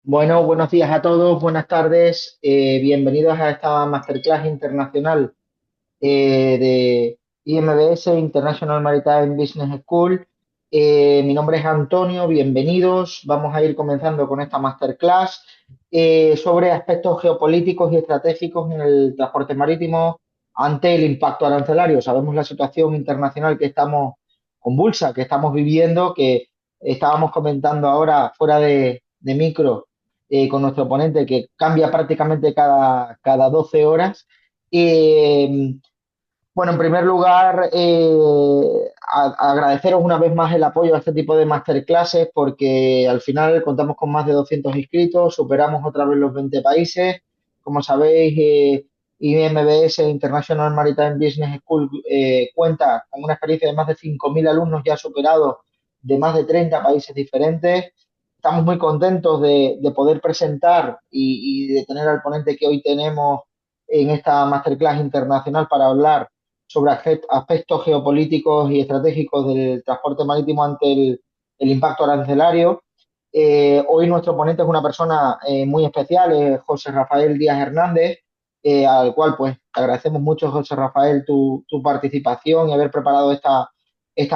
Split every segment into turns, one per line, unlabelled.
Bueno, buenos días a todos, buenas tardes, bienvenidos a esta masterclass internacional de IMBS, International Maritime Business School. Mi nombre es Antonio, bienvenidos. Vamos a ir comenzando con esta masterclass sobre aspectos geopolíticos y estratégicos en el transporte marítimo ante el impacto arancelario. Sabemos la situación internacional que estamos convulsa, que estamos viviendo, que estábamos comentando ahora fuera de micro con nuestro ponente, que cambia prácticamente cada 12 horas. Eh, bueno, en primer lugar, agradeceros una vez más el apoyo a este tipo de masterclasses porque al final contamos con más de 200 inscritos, superamos otra vez los 20 países. Como sabéis, IMBS, International Maritime Business School, cuenta con una experiencia de más de 5.000 alumnos ya superados de más de 30 países diferentes. Estamos muy contentos de poder presentar y de tener al ponente que hoy tenemos en esta masterclass internacional para hablar sobre aspectos geopolíticos y estratégicos del transporte marítimo ante el impacto arancelario. Hoy nuestro ponente es una persona muy especial, José Rafael Díaz Hernández, al cual pues te agradecemos mucho, José Rafael, tu participación y haber preparado esta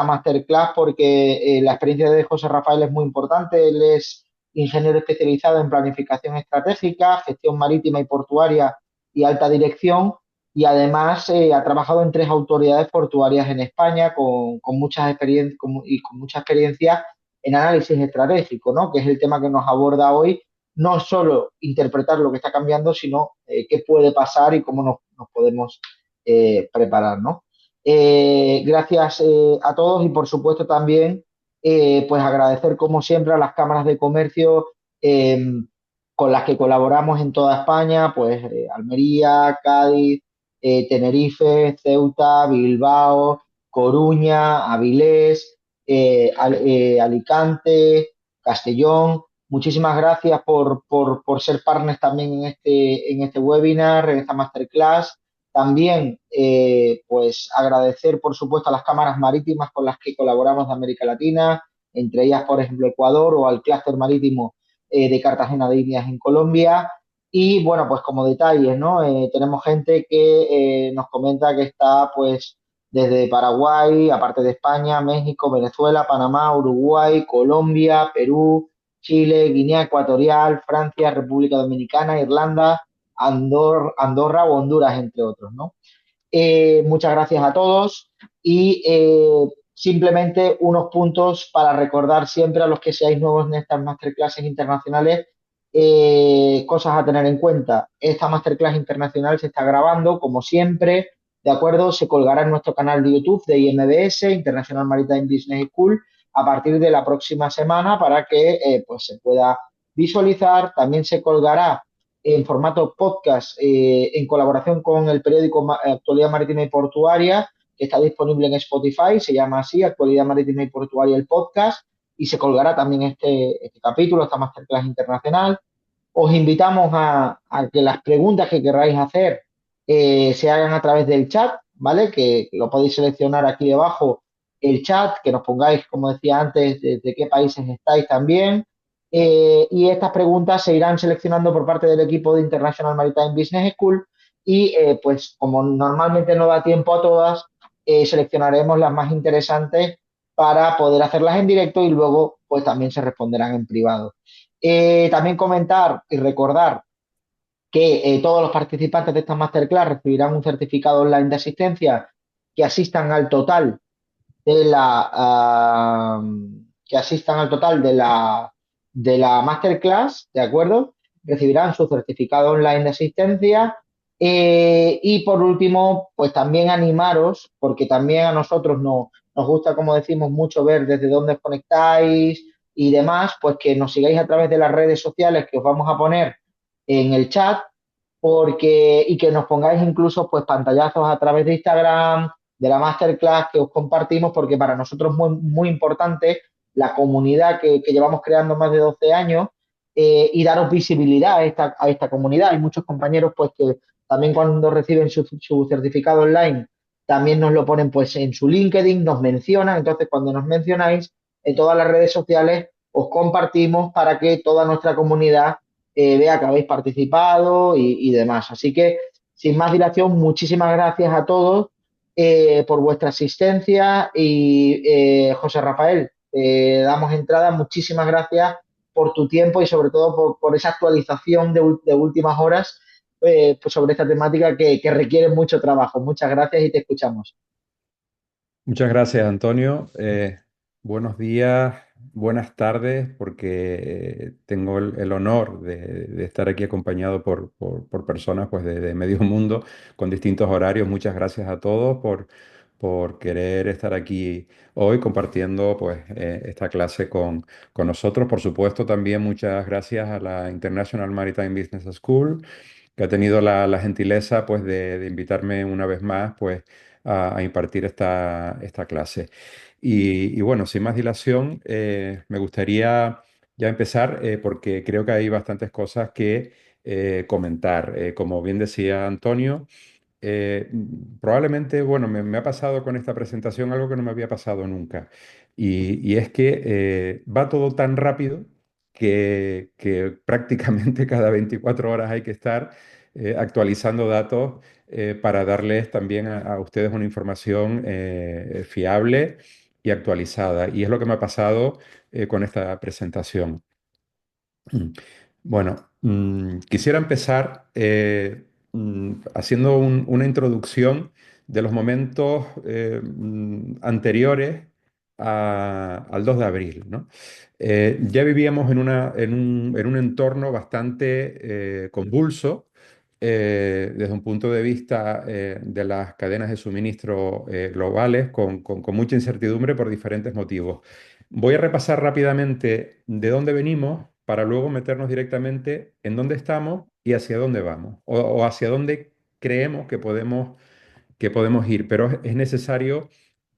masterclass porque la experiencia de José Rafael es muy importante. Él es ingeniero especializado en planificación estratégica, gestión marítima y portuaria y alta dirección, y además ha trabajado en tres autoridades portuarias en España con muchas experiencias y con mucha experiencia en análisis estratégico, ¿no? Que es el tema que nos aborda hoy, no solo interpretar lo que está cambiando, sino qué puede pasar y cómo nos podemos preparar, ¿no? Gracias a todos y por supuesto también pues agradecer como siempre a las cámaras de comercio eh, con las que colaboramos en toda España, pues Almería, Cádiz, Tenerife, Ceuta, Bilbao, Coruña, Avilés, Alicante, Castellón. Muchísimas gracias por ser partners también en este webinar, en esta masterclass. También, pues, agradecer, por supuesto, a las cámaras marítimas con las que colaboramos de América Latina, entre ellas, por ejemplo, Ecuador o al clúster marítimo de Cartagena de Indias en Colombia. Y bueno, pues como detalles, ¿no? Tenemos gente que nos comenta que está pues desde Paraguay, aparte de España, México, Venezuela, Panamá, Uruguay, Colombia, Perú, Chile, Guinea Ecuatorial, Francia, República Dominicana, Irlanda, Andorra o Honduras, entre otros, ¿no? Muchas gracias a todos y simplemente unos puntos para recordar siempre a los que seáis nuevos en estas masterclasses internacionales, cosas a tener en cuenta. Esta masterclass internacional se está grabando, como siempre, ¿de acuerdo? Se colgará en nuestro canal de YouTube de IMBS, International Maritime Business School, a partir de la próxima semana para que pues se pueda visualizar. También se colgará en formato podcast en colaboración con el periódico Actualidad Marítima y Portuaria, que está disponible en Spotify, se llama así, Actualidad Marítima y Portuaria el podcast, y se colgará también este capítulo, esta masterclass internacional. Os invitamos a que las preguntas que queráis hacer se hagan a través del chat, ¿vale? Que lo podéis seleccionar aquí debajo el chat, que nos pongáis, como decía antes, de qué países estáis también. Y estas preguntas se irán seleccionando por parte del equipo de International Maritime Business School y pues como normalmente no da tiempo a todas, seleccionaremos las más interesantes para poder hacerlas en directo y luego pues también se responderán en privado. También comentar y recordar que todos los participantes de esta masterclass recibirán un certificado online de asistencia que asistan al total de que asistan al total de la masterclass, ¿de acuerdo? Recibirán su certificado online de asistencia. Y por último, pues también animaros, porque también a nosotros nos gusta, como decimos, mucho ver desde dónde os conectáis y demás, pues que nos sigáis a través de las redes sociales que os vamos a poner en el chat, y que nos pongáis incluso pues pantallazos a través de Instagram, de la masterclass que os compartimos, porque para nosotros es muy, muy importante la comunidad que llevamos creando más de 12 años, y daros visibilidad a esta comunidad. Hay muchos compañeros pues que también cuando reciben su certificado online, también nos lo ponen pues en su LinkedIn, nos mencionan, entonces cuando nos mencionáis en todas las redes sociales, os compartimos para que toda nuestra comunidad vea que habéis participado y demás. Así que, sin más dilación, muchísimas gracias a todos por vuestra asistencia y José Rafael, damos entrada. Muchísimas gracias por tu tiempo y sobre todo por esa actualización de últimas horas pues sobre esta temática que requiere mucho trabajo. Muchas gracias y te escuchamos.
Muchas gracias, Antonio. Buenos días, buenas tardes, porque tengo el honor de estar aquí acompañado por personas pues, de medio mundo con distintos horarios. Muchas gracias a todos por querer estar aquí hoy compartiendo pues, esta clase con nosotros. Por supuesto, también muchas gracias a la International Maritime Business School, que ha tenido la gentileza pues, de invitarme una vez más pues, a impartir esta clase. Y bueno, sin más dilación, me gustaría ya empezar porque creo que hay bastantes cosas que comentar. Como bien decía Antonio, probablemente, bueno, me ha pasado con esta presentación algo que no me había pasado nunca. Y es que va todo tan rápido que prácticamente cada 24 horas hay que estar actualizando datos para darles también a ustedes una información fiable y actualizada. Y es lo que me ha pasado con esta presentación. Bueno, quisiera empezar haciendo una introducción de los momentos anteriores al 2 de abril, ¿no? Ya vivíamos en un entorno bastante convulso desde un punto de vista de las cadenas de suministro globales, con mucha incertidumbre por diferentes motivos. Voy a repasar rápidamente de dónde venimos para luego meternos directamente en dónde estamos y hacia dónde vamos, o hacia dónde creemos que podemos ir. Pero es necesario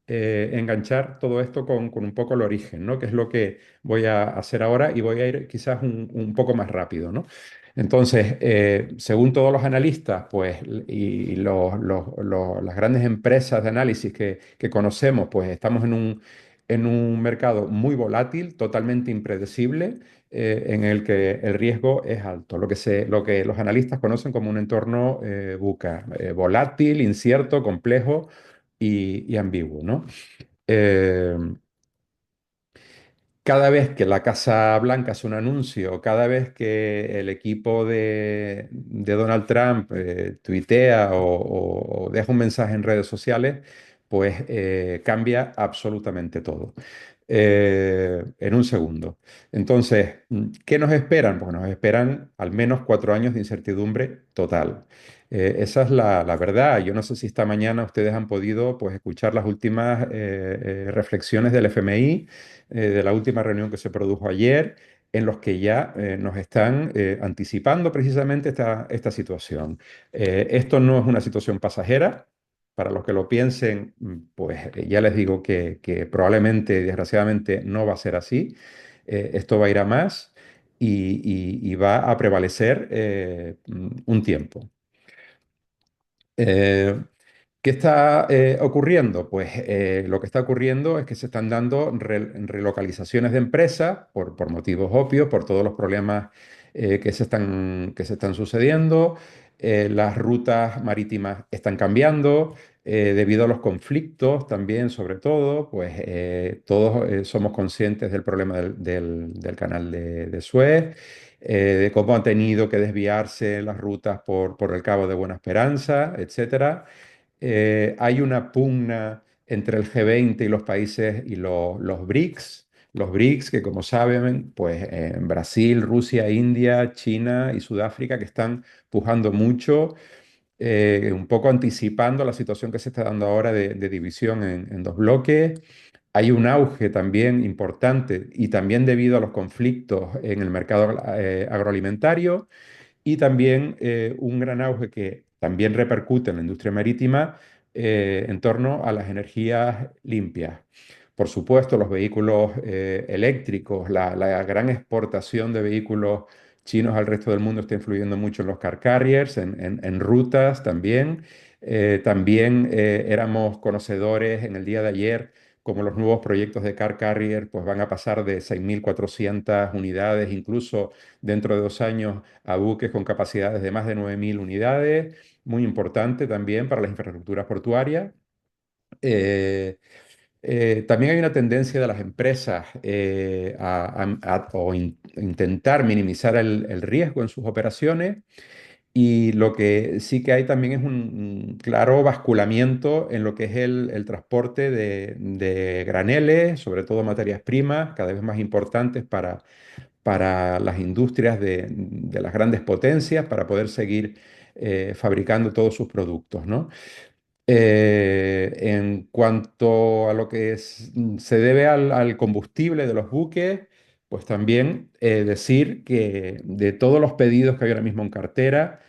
enganchar todo esto con un poco el origen, ¿no? Que es lo que voy a hacer ahora y voy a ir quizás un poco más rápido, ¿no? Entonces, según todos los analistas, pues, y las grandes empresas de análisis que conocemos, pues estamos en un mercado muy volátil, totalmente impredecible, en el que el riesgo es alto, lo que los analistas conocen como un entorno VUCA, volátil, incierto, complejo y ambiguo, ¿no? Eh, Cada vez que la Casa Blanca hace un anuncio, cada vez que el equipo de Donald Trump tuitea o deja un mensaje en redes sociales, pues cambia absolutamente todo en un segundo. Entonces, ¿qué nos esperan? Pues nos esperan al menos 4 años de incertidumbre total. Esa es la verdad. Yo no sé si esta mañana ustedes han podido pues, escuchar las últimas reflexiones del FMI, de la última reunión que se produjo ayer, en los que ya nos están anticipando precisamente esta situación. Esto no es una situación pasajera. Para los que lo piensen, pues ya les digo que probablemente, desgraciadamente, no va a ser así. Esto va a ir a más y va a prevalecer un tiempo. Eh, ¿Qué está ocurriendo? Pues lo que está ocurriendo es que se están dando relocalizaciones de empresas por motivos obvios, por todos los problemas que se están sucediendo. Las rutas marítimas están cambiando debido a los conflictos también, sobre todo, pues todos somos conscientes del problema del canal de Suez, de cómo han tenido que desviarse las rutas por el Cabo de Buena Esperanza, etcétera. Hay una pugna entre el G20 y los países y los BRICS. Los BRICS, que como saben, pues en Brasil, Rusia, India, China y Sudáfrica, que están pujando mucho, un poco anticipando la situación que se está dando ahora de división en dos bloques. Hay un auge también importante y también debido a los conflictos en el mercado agroalimentario y también un gran auge que también repercute en la industria marítima en torno a las energías limpias. Por supuesto, los vehículos eléctricos, la gran exportación de vehículos chinos al resto del mundo está influyendo mucho en los car carriers, en rutas también. También éramos conocedores en el día de ayer como los nuevos proyectos de Car Carrier, pues van a pasar de 6.400 unidades, incluso dentro de 2 años, a buques con capacidades de más de 9.000 unidades, muy importante también para las infraestructuras portuarias. Eh, También hay una tendencia de las empresas intentar minimizar el riesgo en sus operaciones, y lo que sí que hay también es un claro basculamiento en lo que es el transporte de graneles, sobre todo materias primas, cada vez más importantes para las industrias de las grandes potencias, para poder seguir fabricando todos sus productos, ¿no? En cuanto a lo que se debe al combustible de los buques, pues también decir que de todos los pedidos que hay ahora mismo en cartera,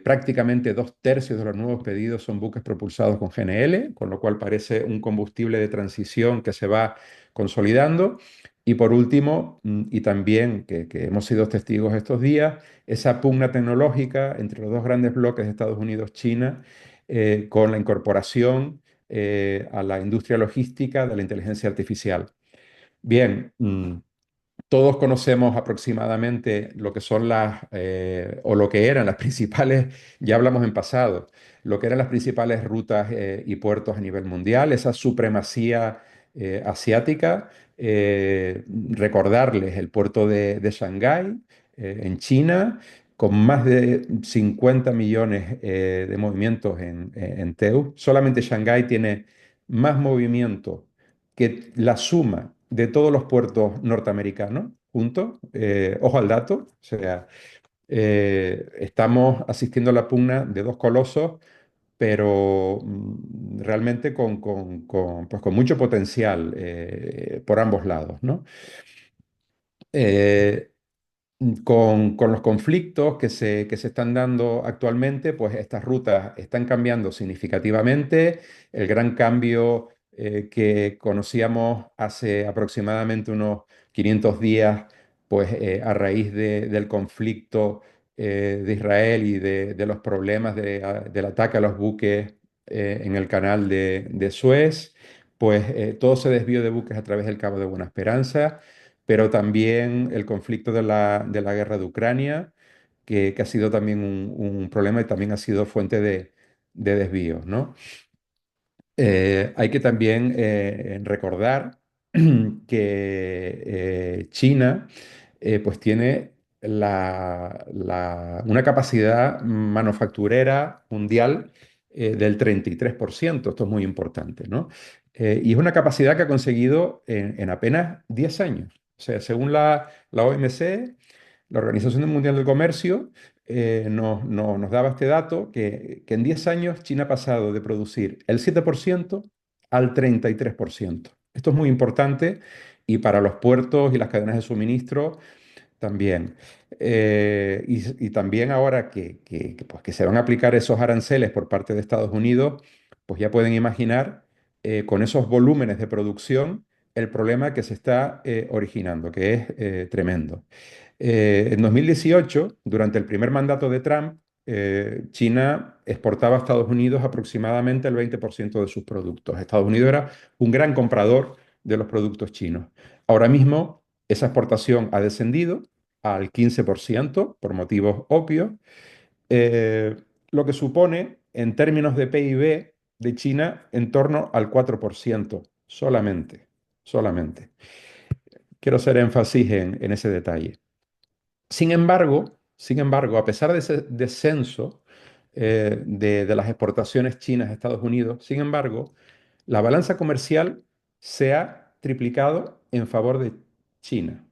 prácticamente 2/3 de los nuevos pedidos son buques propulsados con GNL, con lo cual parece un combustible de transición que se va consolidando. Y por último, y también que hemos sido testigos estos días, esa pugna tecnológica entre los dos grandes bloques de Estados Unidos-China, con la incorporación a la industria logística de la inteligencia artificial. Bien, todos conocemos aproximadamente lo que son o lo que eran las principales, ya hablamos en pasado, lo que eran las principales rutas y puertos a nivel mundial, esa supremacía asiática. Recordarles el puerto de Shanghái, en China, con más de 50 millones de movimientos en TEU. Solamente Shanghái tiene más movimiento que la suma de todos los puertos norteamericanos juntos. Ojo al dato, o sea, estamos asistiendo a la pugna de dos colosos, pero realmente pues con mucho potencial por ambos lados, ¿no? Eh, con los conflictos que se están dando actualmente, pues estas rutas están cambiando significativamente. El gran cambio que conocíamos hace aproximadamente unos 500 días, pues a raíz del conflicto de Israel y de los problemas del ataque a los buques en el canal de Suez, pues todo se desvió de buques a través del Cabo de Buena Esperanza, pero también el conflicto de la guerra de Ucrania, que ha sido también un problema y también ha sido fuente de desvíos, ¿no? Hay que también recordar que China pues tiene una capacidad manufacturera mundial del 33%. Esto es muy importante, ¿no? Y es una capacidad que ha conseguido en apenas 10 años. O sea, según la OMC, la Organización Mundial del Comercio, nos daba este dato, que en 10 años China ha pasado de producir el 7% al 33%. Esto es muy importante, y para los puertos y las cadenas de suministro también. Y también ahora pues, que se van a aplicar esos aranceles por parte de Estados Unidos, pues ya pueden imaginar con esos volúmenes de producción el problema que se está originando, que es tremendo. En 2018, durante el primer mandato de Trump, China exportaba a Estados Unidos aproximadamente el 20% de sus productos. Estados Unidos era un gran comprador de los productos chinos. Ahora mismo esa exportación ha descendido al 15% por motivos obvios, eh, lo que supone en términos de PIB de China en torno al 4% solamente. Solamente. Quiero hacer énfasis en ese detalle. Sin embargo, a pesar de ese descenso de las exportaciones chinas a Estados Unidos, sin embargo, la balanza comercial se ha triplicado en favor de China.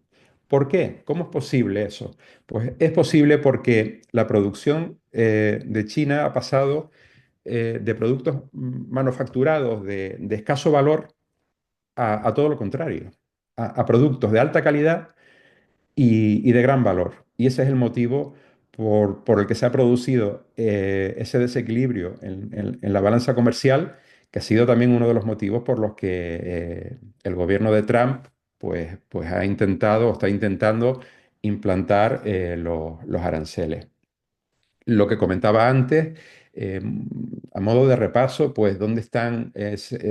¿Por qué? ¿Cómo es posible eso? Pues es posible porque la producción de China ha pasado de productos manufacturados de escaso valor a todo lo contrario, a productos de alta calidad y de gran valor. Y ese es el motivo por el que se ha producido ese desequilibrio en la balanza comercial, que ha sido también uno de los motivos por los que el gobierno de Trump pues ha intentado o está intentando implantar los aranceles. Lo que comentaba antes, Eh, a modo de repaso, pues, ¿dónde están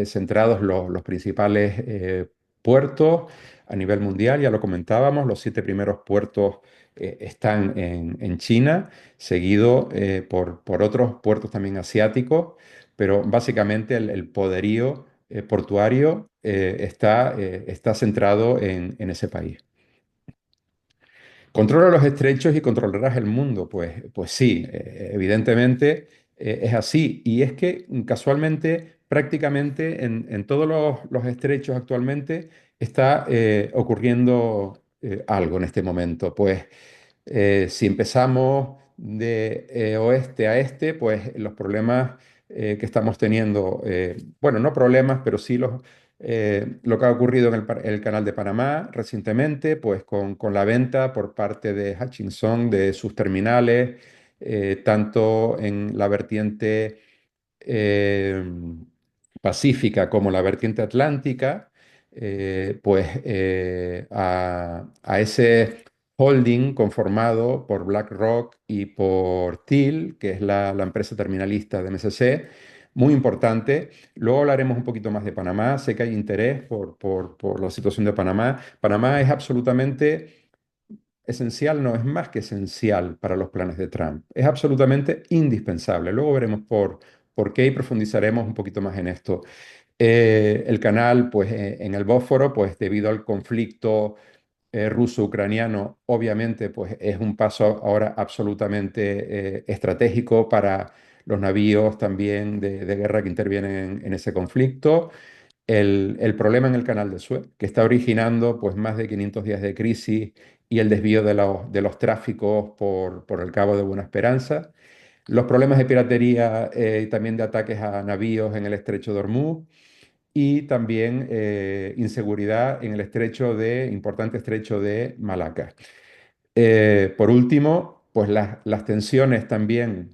centrados los principales puertos a nivel mundial? Ya lo comentábamos, los 7 primeros puertos están en China, seguido por otros puertos también asiáticos, pero básicamente el poderío portuario está centrado en ese país. ¿Controla los estrechos y controlarás el mundo? Pues sí, evidentemente es así. Y es que casualmente, prácticamente en todos los estrechos actualmente está ocurriendo algo en este momento. Pues si empezamos de oeste a este, pues los problemas que estamos teniendo, bueno, no problemas, pero sí lo que ha ocurrido en el canal de Panamá recientemente, pues con la venta por parte de Hutchison de sus terminales, tanto en la vertiente eh, pacífica como la vertiente atlántica, pues a ese holding conformado por BlackRock y por TIL, que es la empresa terminalista de MSC, muy importante. Luego hablaremos un poquito más de Panamá. Sé que hay interés por la situación de Panamá. Panamá es absolutamente esencial, no es más que esencial para los planes de Trump. Es absolutamente indispensable. Luego veremos por qué y profundizaremos un poquito más en esto. El canal, pues en el Bósforo, pues debido al conflicto ruso-ucraniano, obviamente, pues es un paso ahora absolutamente estratégico para los navíos también de guerra que intervienen en ese conflicto. El problema en el canal de Suez, que está originando pues más de 500 días de crisis y el desvío de los tráficos por el Cabo de Buena Esperanza. Los problemas de piratería y también de ataques a navíos en el estrecho de Hormuz y también inseguridad en el importante estrecho de Malaca. Por último, pues las tensiones también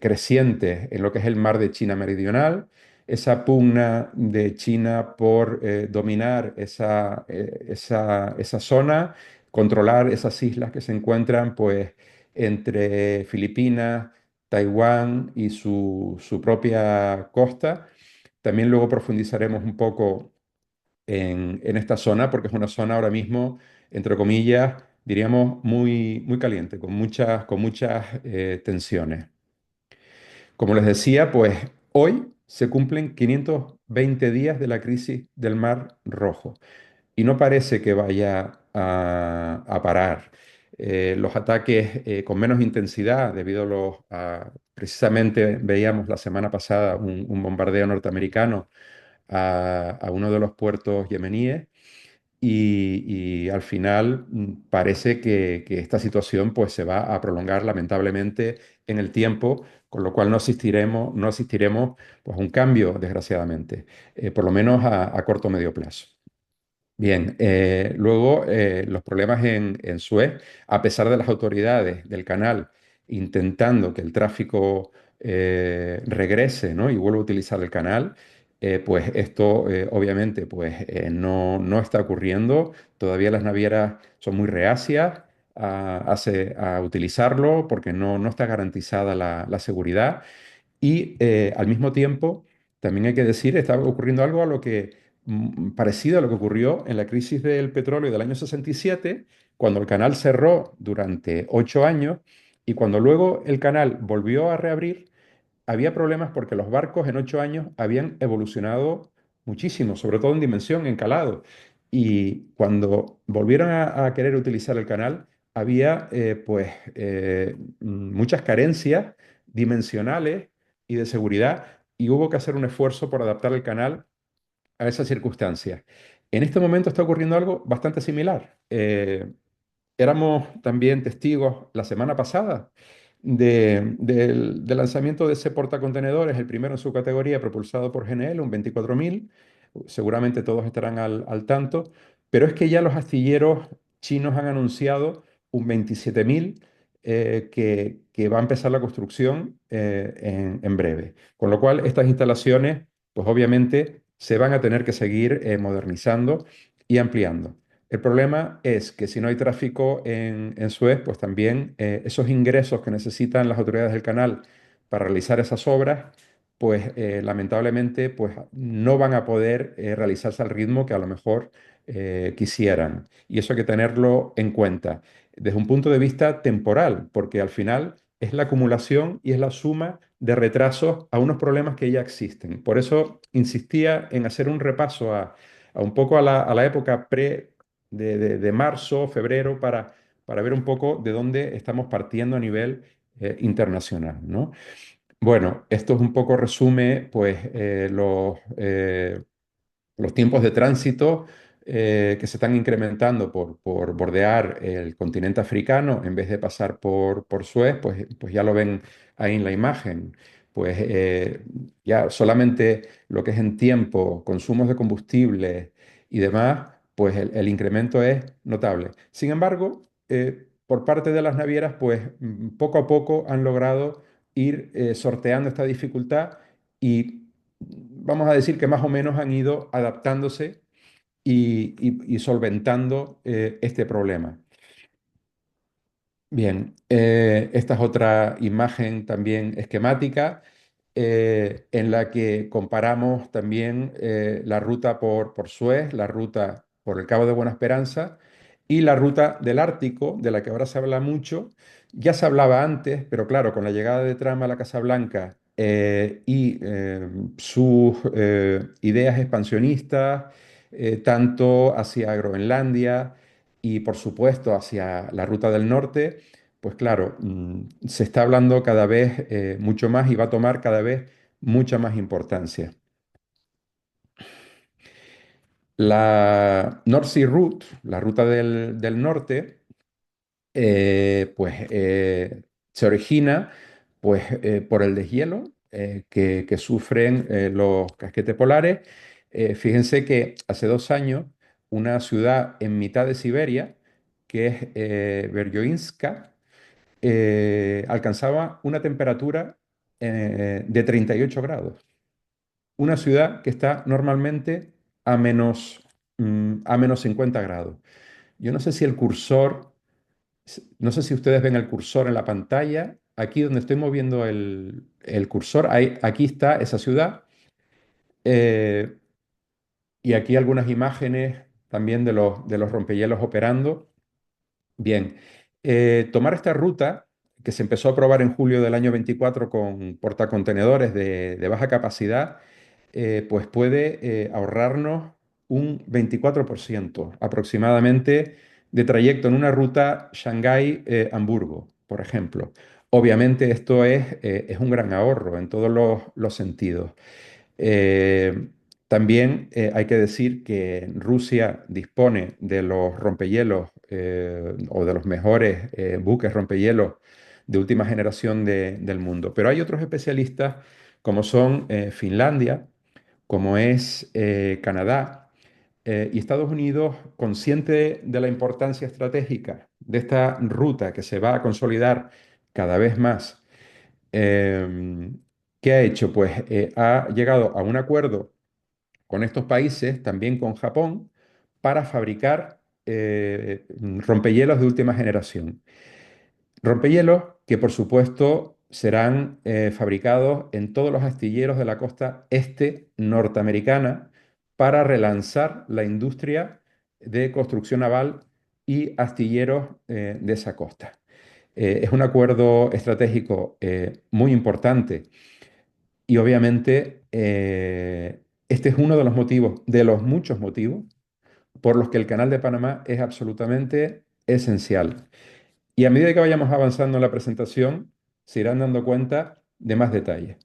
crecientes en lo que es el mar de China Meridional, esa pugna de China por dominar esa zona, controlar esas islas que se encuentran pues entre Filipinas, Taiwán y su propia costa. También luego profundizaremos un poco en esta zona, porque es una zona ahora mismo, entre comillas, diríamos, muy, muy caliente, con muchas tensiones. Como les decía, pues hoy se cumplen 520 días de la crisis del Mar Rojo y no parece que vaya a parar. Los ataques con menos intensidad, debido precisamente veíamos la semana pasada un bombardeo norteamericano a uno de los puertos yemeníes y al final parece que esta situación pues se va a prolongar lamentablemente en el tiempo, con lo cual no asistiremos pues a un cambio, desgraciadamente, por lo menos a corto o medio plazo. Bien, luego los problemas en Suez, a pesar de las autoridades del canal intentando que el tráfico regrese, ¿no? Y vuelva a utilizar el canal, pues esto obviamente pues, no está ocurriendo. Todavía las navieras son muy reacias a utilizarlo porque no está garantizada la seguridad. Y al mismo tiempo, también hay que decir, está ocurriendo algo a lo que parecido a lo que ocurrió en la crisis del petróleo del año 67, cuando el canal cerró durante 8 años y cuando luego el canal volvió a reabrir, había problemas porque los barcos en 8 años habían evolucionado muchísimo, sobre todo en dimensión, en calado. Y cuando volvieron a querer utilizar el canal, había pues muchas carencias dimensionales y de seguridad y hubo que hacer un esfuerzo por adaptar el canal a esas circunstancias. En este momento está ocurriendo algo bastante similar. Éramos también testigos la semana pasada del lanzamiento de ese portacontenedores, el primero en su categoría, propulsado por GNL, un 24.000. Seguramente todos estarán al tanto, pero es que ya los astilleros chinos han anunciado un 27.000 que va a empezar la construcción en breve. Con lo cual, estas instalaciones, pues obviamente, se van a tener que seguir modernizando y ampliando. El problema es que si no hay tráfico en Suez, pues también esos ingresos que necesitan las autoridades del canal para realizar esas obras, pues lamentablemente pues, no van a poder realizarse al ritmo que a lo mejor quisieran. Y eso hay que tenerlo en cuenta desde un punto de vista temporal, porque al final es la acumulación y es la suma de retrasos a unos problemas que ya existen. Por eso insistía en hacer un repaso a un poco a la época de marzo, febrero, para ver un poco de dónde estamos partiendo a nivel internacional, ¿no? Bueno, esto es un poco resume pues, los tiempos de tránsito que se están incrementando por bordear el continente africano en vez de pasar por Suez, pues ya lo ven ahí en la imagen. Pues ya solamente lo que es en tiempo, consumos de combustible y demás, pues el incremento es notable. Sin embargo, por parte de las navieras, pues poco a poco han logrado ir sorteando esta dificultad y vamos a decir que más o menos han ido adaptándose y solventando este problema. Bien, esta es otra imagen también esquemática en la que comparamos también la ruta por Suez, la ruta por el Cabo de Buena Esperanza y la ruta del Ártico, de la que ahora se habla mucho. Ya se hablaba antes, pero claro, con la llegada de Trump a la Casa Blanca y sus ideas expansionistas, tanto hacia Groenlandia, y por supuesto hacia la ruta del norte, pues claro, se está hablando cada vez mucho más y va a tomar cada vez mucha más importancia. La North Sea Route, la ruta del norte, se origina pues, por el deshielo que sufren los casquetes polares. Fíjense que hace 2 años una ciudad en mitad de Siberia, que es Berjoinska, alcanzaba una temperatura de 38 grados. Una ciudad que está normalmente a a menos 50 grados. Yo no sé si el cursor, no sé si ustedes ven el cursor en la pantalla. Aquí donde estoy moviendo el cursor, aquí está esa ciudad. eh, y aquí algunas imágenes también de los rompehielos operando. Bien, tomar esta ruta, que se empezó a probar en julio del año 24 con portacontenedores de baja capacidad, pues puede ahorrarnos un 24% aproximadamente de trayecto en una ruta Shanghái-Hamburgo, por ejemplo. Obviamente esto es un gran ahorro en todos los sentidos. Eh, También hay que decir que Rusia dispone de los rompehielos o de los mejores buques rompehielos de última generación del mundo. Pero hay otros especialistas como son Finlandia, como es Canadá y Estados Unidos, consciente de la importancia estratégica de esta ruta que se va a consolidar cada vez más. ¿Qué ha hecho? Pues ha llegado a un acuerdo con estos países, también con Japón, para fabricar rompehielos de última generación. Rompehielos que, por supuesto, serán fabricados en todos los astilleros de la costa este norteamericana para relanzar la industria de construcción naval y astilleros de esa costa. Es un acuerdo estratégico muy importante y obviamente este es uno de los motivos, de los muchos motivos, por los que el Canal de Panamá es absolutamente esencial. Y a medida que vayamos avanzando en la presentación, se irán dando cuenta de más detalles.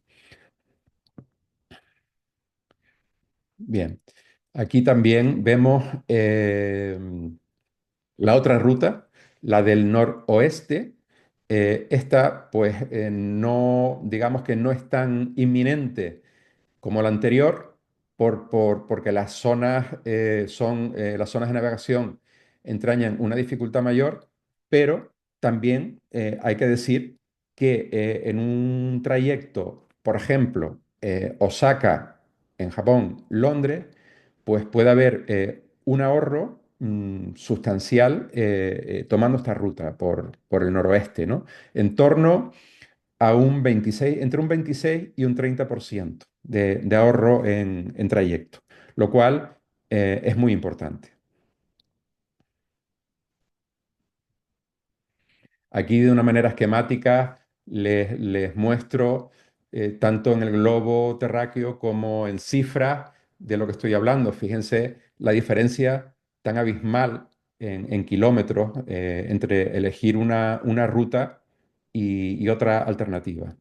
Bien, aquí también vemos la otra ruta, la del noroeste. Esta, pues, no, digamos que no es tan inminente como la anterior, porque las zonas las zonas de navegación entrañan una dificultad mayor, pero también hay que decir que en un trayecto, por ejemplo, Osaka en Japón, Londres, pues puede haber un ahorro sustancial tomando esta ruta por el noroeste, ¿no? En torno a un 26, entre un 26 y un 30% de ahorro en trayecto, lo cual es muy importante. Aquí de una manera esquemática les muestro tanto en el globo terráqueo como en cifras de lo que estoy hablando. Fíjense la diferencia tan abismal en kilómetros entre elegir una ruta y otra alternativa.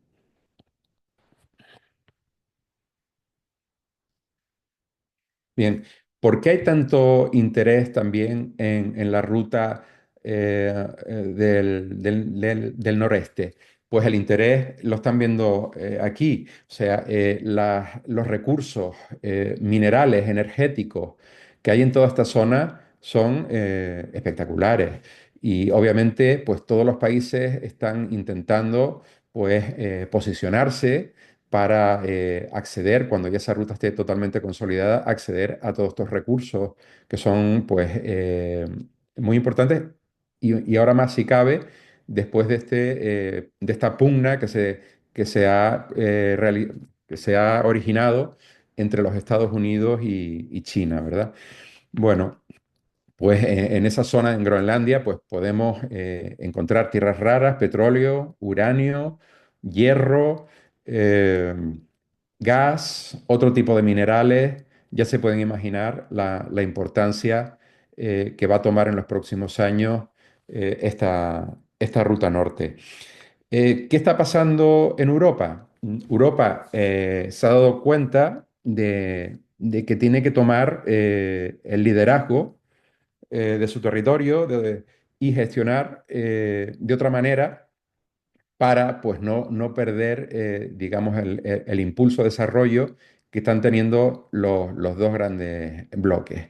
Bien, ¿por qué hay tanto interés también en la ruta del noreste? Pues el interés lo están viendo aquí, o sea, los recursos minerales, energéticos que hay en toda esta zona son espectaculares y obviamente pues todos los países están intentando pues posicionarse para acceder, cuando ya esa ruta esté totalmente consolidada, acceder a todos estos recursos que son pues muy importantes y ahora más si cabe, después de esta pugna que se ha originado entre los Estados Unidos y China, ¿verdad? Bueno, pues en esa zona, en Groenlandia, pues podemos encontrar tierras raras, petróleo, uranio, hierro, eh, gas, otro tipo de minerales. Ya se pueden imaginar la importancia que va a tomar en los próximos años esta ruta norte. ¿Qué está pasando en Europa? Europa se ha dado cuenta de que tiene que tomar el liderazgo de su territorio y gestionar de otra manera para pues, no perder, digamos, el impulso de desarrollo que están teniendo los dos grandes bloques.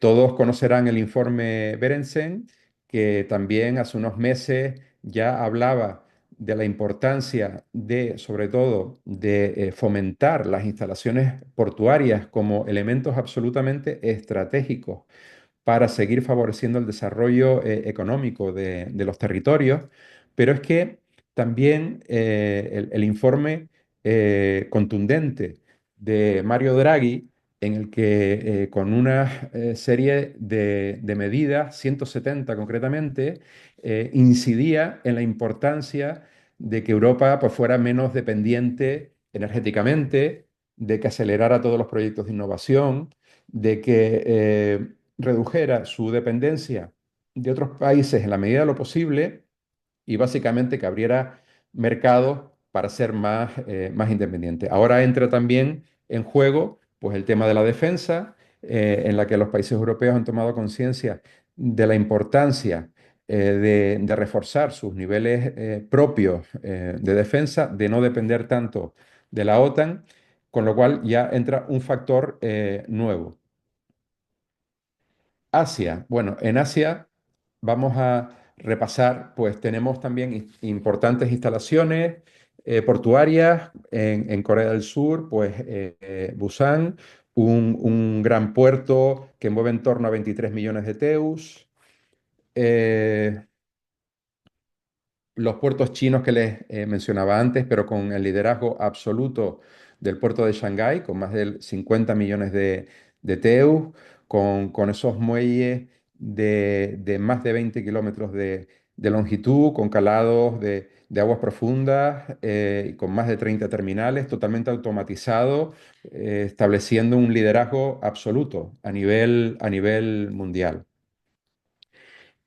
Todos conocerán el informe Berentzen, que también hace unos meses ya hablaba de la importancia de, sobre todo, de fomentar las instalaciones portuarias como elementos absolutamente estratégicos para seguir favoreciendo el desarrollo económico de los territorios, pero es que también el informe contundente de Mario Draghi, en el que con una serie de medidas, 170 concretamente, incidía en la importancia de que Europa pues, fuera menos dependiente energéticamente, de que acelerara todos los proyectos de innovación, de que redujera su dependencia de otros países en la medida de lo posible y básicamente que abriera mercados para ser más independiente. Ahora entra también en juego pues, el tema de la defensa, en la que los países europeos han tomado conciencia de la importancia de reforzar sus niveles propios de defensa, de no depender tanto de la OTAN, con lo cual ya entra un factor nuevo. Asia. Bueno, en Asia vamos a repasar, pues tenemos también importantes instalaciones portuarias en Corea del Sur, pues Busan, un gran puerto que mueve en torno a 23 millones de TEUs. Eh, los puertos chinos que les mencionaba antes, pero con el liderazgo absoluto del puerto de Shanghái, con más de 50 millones de TEU, con esos muelles de más de 20 kilómetros de longitud, con calados de aguas profundas y con más de 30 terminales, totalmente automatizados, estableciendo un liderazgo absoluto a nivel mundial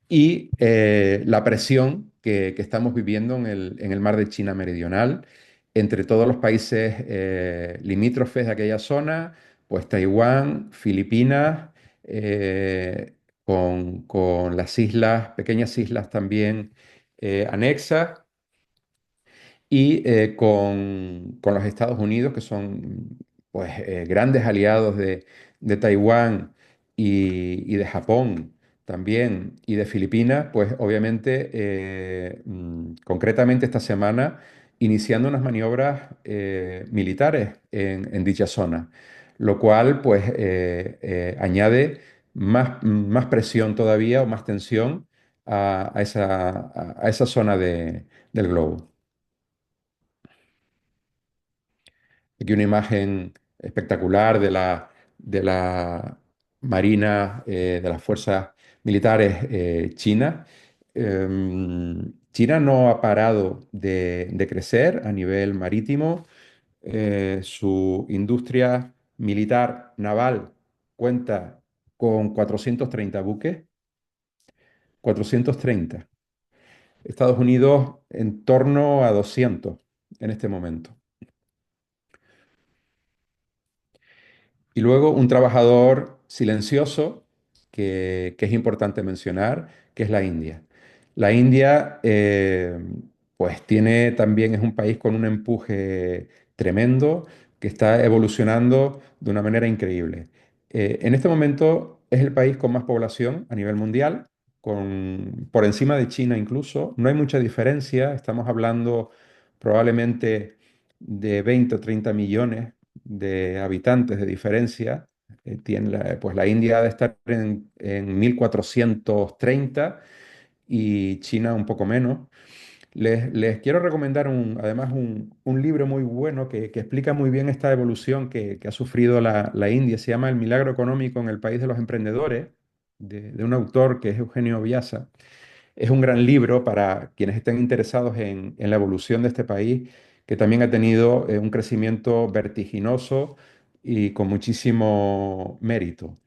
y la presión que estamos viviendo en el mar de China Meridional, entre todos los países limítrofes de aquella zona, pues Taiwán, Filipinas, con las islas, pequeñas islas también anexas y con los Estados Unidos, que son pues, grandes aliados de Taiwán y de Japón también, y de Filipinas, pues obviamente, concretamente esta semana, iniciando unas maniobras militares en dicha zona, lo cual pues añade más presión todavía o más tensión a esa zona del globo. Aquí una imagen espectacular de la Marina, de las fuerzas militares chinas. China no ha parado de crecer a nivel marítimo. Su industria militar naval cuenta con 430 buques, 430. Estados Unidos en torno a 200 en este momento. Y luego un trabajador silencioso que es importante mencionar, que es la India. La India, pues tiene también, es un país con un empuje tremendo, que está evolucionando de una manera increíble. En este momento es el país con más población a nivel mundial, por encima de China incluso. No hay mucha diferencia, estamos hablando probablemente de 20 o 30 millones de habitantes de diferencia. Pues la India ha de estar en 1430 y China un poco menos. Les quiero recomendar además un libro muy bueno que explica muy bien esta evolución que ha sufrido la India. Se llama El milagro económico en el país de los emprendedores, de un autor que es Eugenio Vyasa. Es un gran libro para quienes estén interesados en la evolución de este país, que también ha tenido un crecimiento vertiginoso y con muchísimo mérito.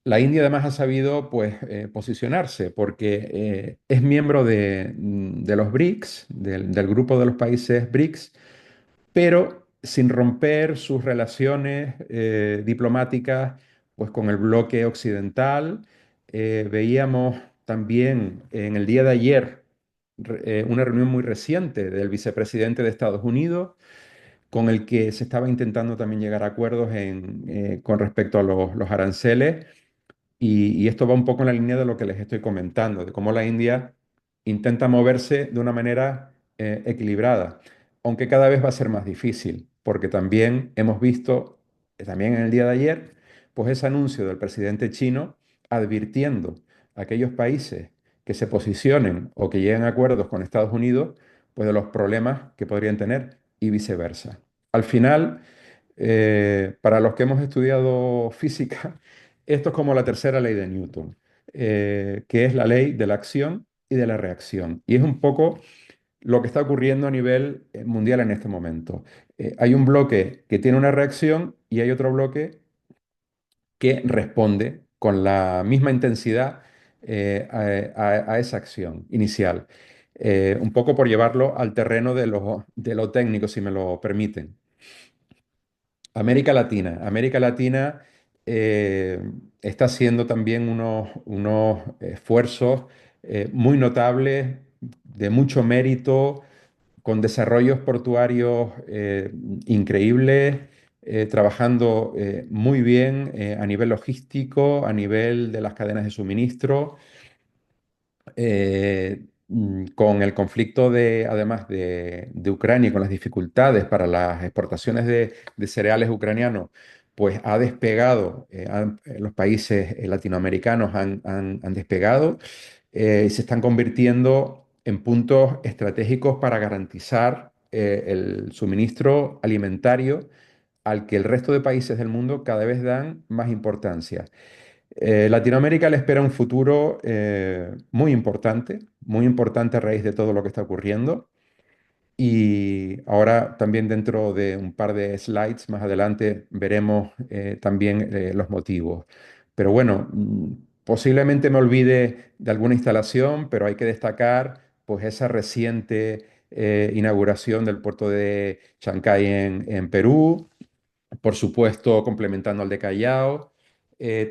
La India además ha sabido pues, posicionarse porque es miembro de los BRICS, del grupo de los países BRICS, pero sin romper sus relaciones diplomáticas pues, con el bloque occidental. Veíamos también en el día de ayer una reunión muy reciente del vicepresidente de Estados Unidos, con el que se estaba intentando también llegar a acuerdos con respecto a los aranceles. Y esto va un poco en la línea de lo que les estoy comentando, de cómo la India intenta moverse de una manera equilibrada, aunque cada vez va a ser más difícil, porque también hemos visto, también en el día de ayer, pues ese anuncio del presidente chino advirtiendo a aquellos países que se posicionen o que lleguen a acuerdos con Estados Unidos, pues de los problemas que podrían tener y viceversa. Al final, para los que hemos estudiado física, esto es como la tercera ley de Newton, que es la ley de la acción y de la reacción. Y es un poco lo que está ocurriendo a nivel mundial en este momento. Hay un bloque que tiene una reacción y hay otro bloque que responde con la misma intensidad a esa acción inicial. Un poco por llevarlo al terreno de lo técnico, si me lo permiten. América Latina. América Latina eh, está haciendo también unos esfuerzos muy notables, de mucho mérito, con desarrollos portuarios increíbles, trabajando muy bien a nivel logístico, a nivel de las cadenas de suministro con el conflicto además de Ucrania y con las dificultades para las exportaciones de cereales ucranianos, pues ha despegado, los países latinoamericanos han despegado y se están convirtiendo en puntos estratégicos para garantizar el suministro alimentario al que el resto de países del mundo cada vez dan más importancia. Latinoamérica le espera un futuro muy importante a raíz de todo lo que está ocurriendo. Y ahora también dentro de un par de slides más adelante veremos también los motivos. Pero bueno, posiblemente me olvide de alguna instalación, pero hay que destacar pues esa reciente inauguración del puerto de Chancay en Perú, por supuesto, complementando al de Callao,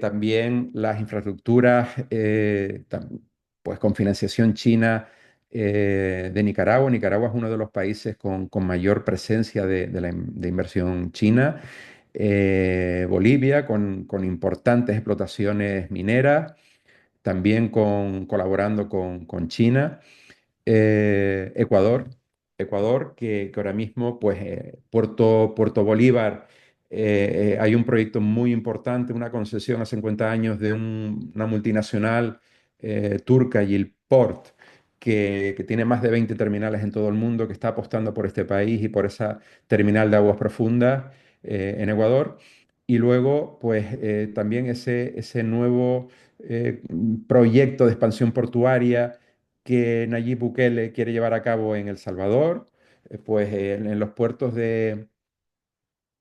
también las infraestructuras, pues con financiación china de Nicaragua. Nicaragua es uno de los países con mayor presencia de inversión china. Bolivia, con importantes explotaciones mineras, también colaborando con China. Ecuador, Ecuador que ahora mismo, pues Puerto Bolívar, hay un proyecto muy importante, una concesión a 50 años de una multinacional turca, Yilport, que tiene más de 20 terminales en todo el mundo, que está apostando por este país y por esa terminal de aguas profundas en Ecuador. Y luego, pues también ese nuevo proyecto de expansión portuaria que Nayib Bukele quiere llevar a cabo en El Salvador, pues en los puertos de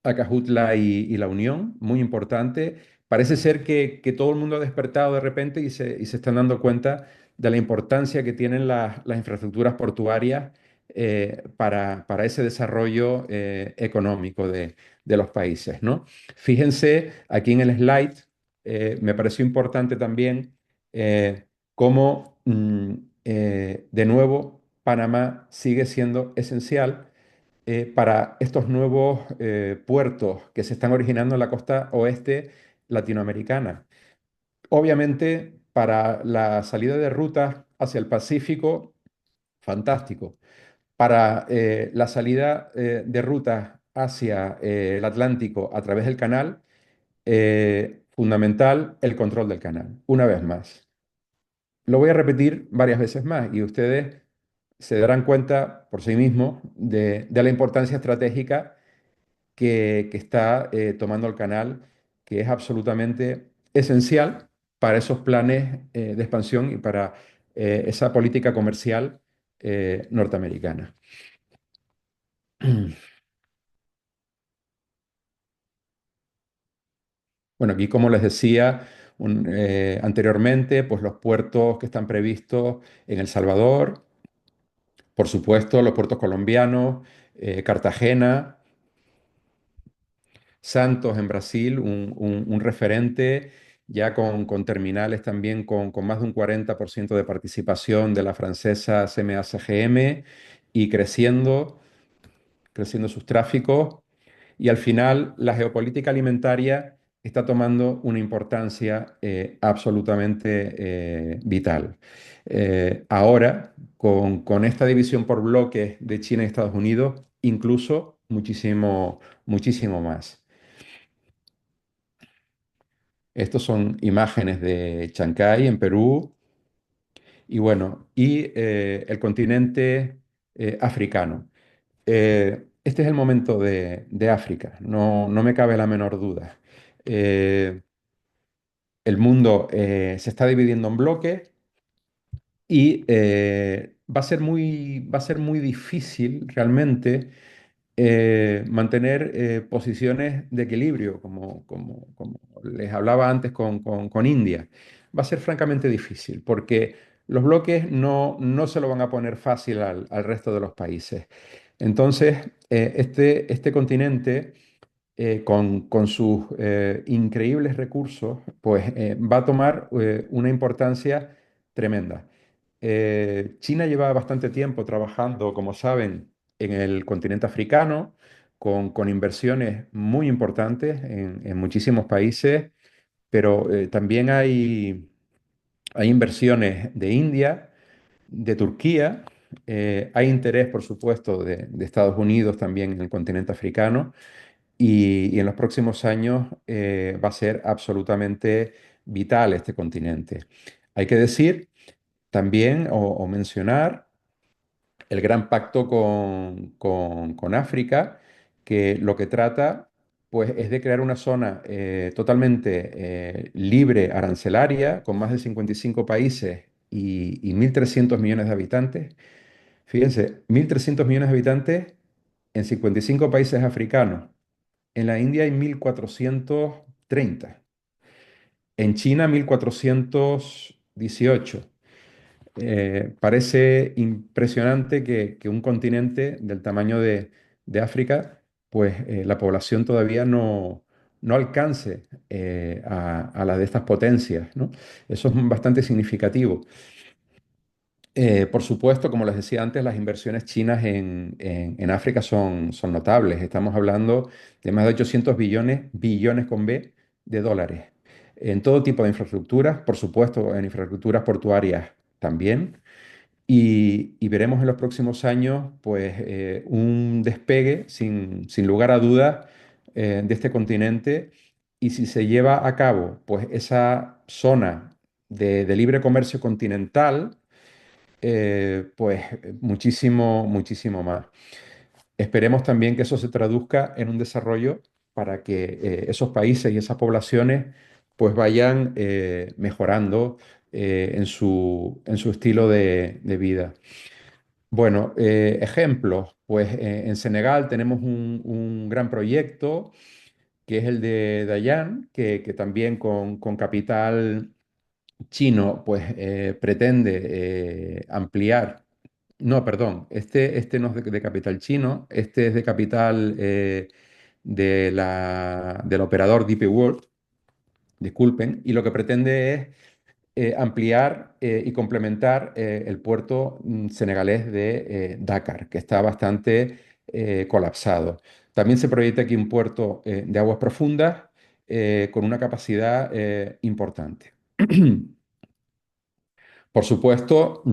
Acajutla y La Unión, muy importante. Parece ser que todo el mundo ha despertado de repente y se están dando cuenta de la importancia que tienen las infraestructuras portuarias para ese desarrollo económico de los países, ¿no? Fíjense aquí en el slide, me pareció importante también cómo, de nuevo, Panamá sigue siendo esencial para estos nuevos puertos que se están originando en la costa oeste latinoamericana. Obviamente, para la salida de rutas hacia el Pacífico, fantástico. Para la salida de rutas hacia el Atlántico a través del canal, fundamental el control del canal. Una vez más. Lo voy a repetir varias veces más y ustedes se darán cuenta por sí mismos de la importancia estratégica que está tomando el canal, que es absolutamente esencial para esos planes de expansión y para esa política comercial norteamericana. Bueno, aquí como les decía anteriormente, pues los puertos que están previstos en El Salvador, por supuesto, los puertos colombianos, Cartagena, Santos en Brasil, un referente, ya con terminales también con más de un 40% de participación de la francesa CMA-CGM y creciendo sus tráficos. Y al final, la geopolítica alimentaria está tomando una importancia absolutamente vital. Ahora, con esta división por bloques de China y Estados Unidos, incluso muchísimo, muchísimo más. Estos son imágenes de Chancay en Perú y bueno, el continente africano. Este es el momento de África, no me cabe la menor duda. Eh, el mundo se está dividiendo en bloques y va a ser muy difícil realmente mantener posiciones de equilibrio, como les hablaba antes con India. Va a ser francamente difícil porque los bloques no se lo van a poner fácil al resto de los países. Entonces, este continente, con sus increíbles recursos, pues va a tomar una importancia tremenda. China lleva bastante tiempo trabajando, como saben, en el continente africano, con inversiones muy importantes en muchísimos países, pero también hay inversiones de India, de Turquía, hay interés, por supuesto, de Estados Unidos también en el continente africano, y en los próximos años va a ser absolutamente vital este continente. Hay que decir también o mencionar el Gran Pacto con África, que lo que trata pues, es de crear una zona totalmente libre arancelaria, con más de 55 países y 1.300 millones de habitantes. Fíjense, 1.300 millones de habitantes en 55 países africanos. En la India hay 1.430. En China, 1.418. Parece impresionante que un continente del tamaño de África, pues la población todavía no alcance a la de estas potencias, ¿no? Eso es bastante significativo. Por supuesto, como les decía antes, las inversiones chinas en África son notables. Estamos hablando de más de 800 billones, billones con B, de dólares, en todo tipo de infraestructuras, por supuesto, en infraestructuras portuarias también. Y veremos en los próximos años pues, un despegue, sin lugar a dudas, de este continente. Y si se lleva a cabo pues, esa zona de libre comercio continental, pues muchísimo, muchísimo más. Esperemos también que eso se traduzca en un desarrollo para que esos países y esas poblaciones pues vayan mejorando en su estilo de vida. Bueno, ejemplos, pues en Senegal tenemos un gran proyecto que es el de Dayan, que también con capital chino pues pretende ampliar. No, perdón, este no es de capital chino, este es de capital del operador DP World, disculpen, y lo que pretende es ampliar y complementar el puerto senegalés de Dakar, que está bastante colapsado. También se proyecta aquí un puerto de aguas profundas con una capacidad importante. Por supuesto,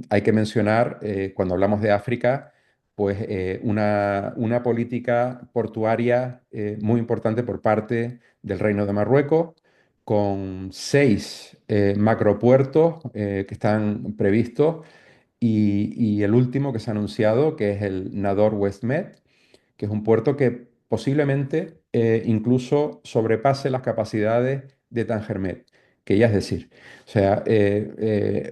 hay que mencionar, cuando hablamos de África, pues una política portuaria muy importante por parte del Reino de Marruecos, con 6 macropuertos que están previstos y el último que se ha anunciado, que es el Nador West Med, que es un puerto que posiblemente incluso sobrepase las capacidades de Tangermet, que ya es decir, o sea,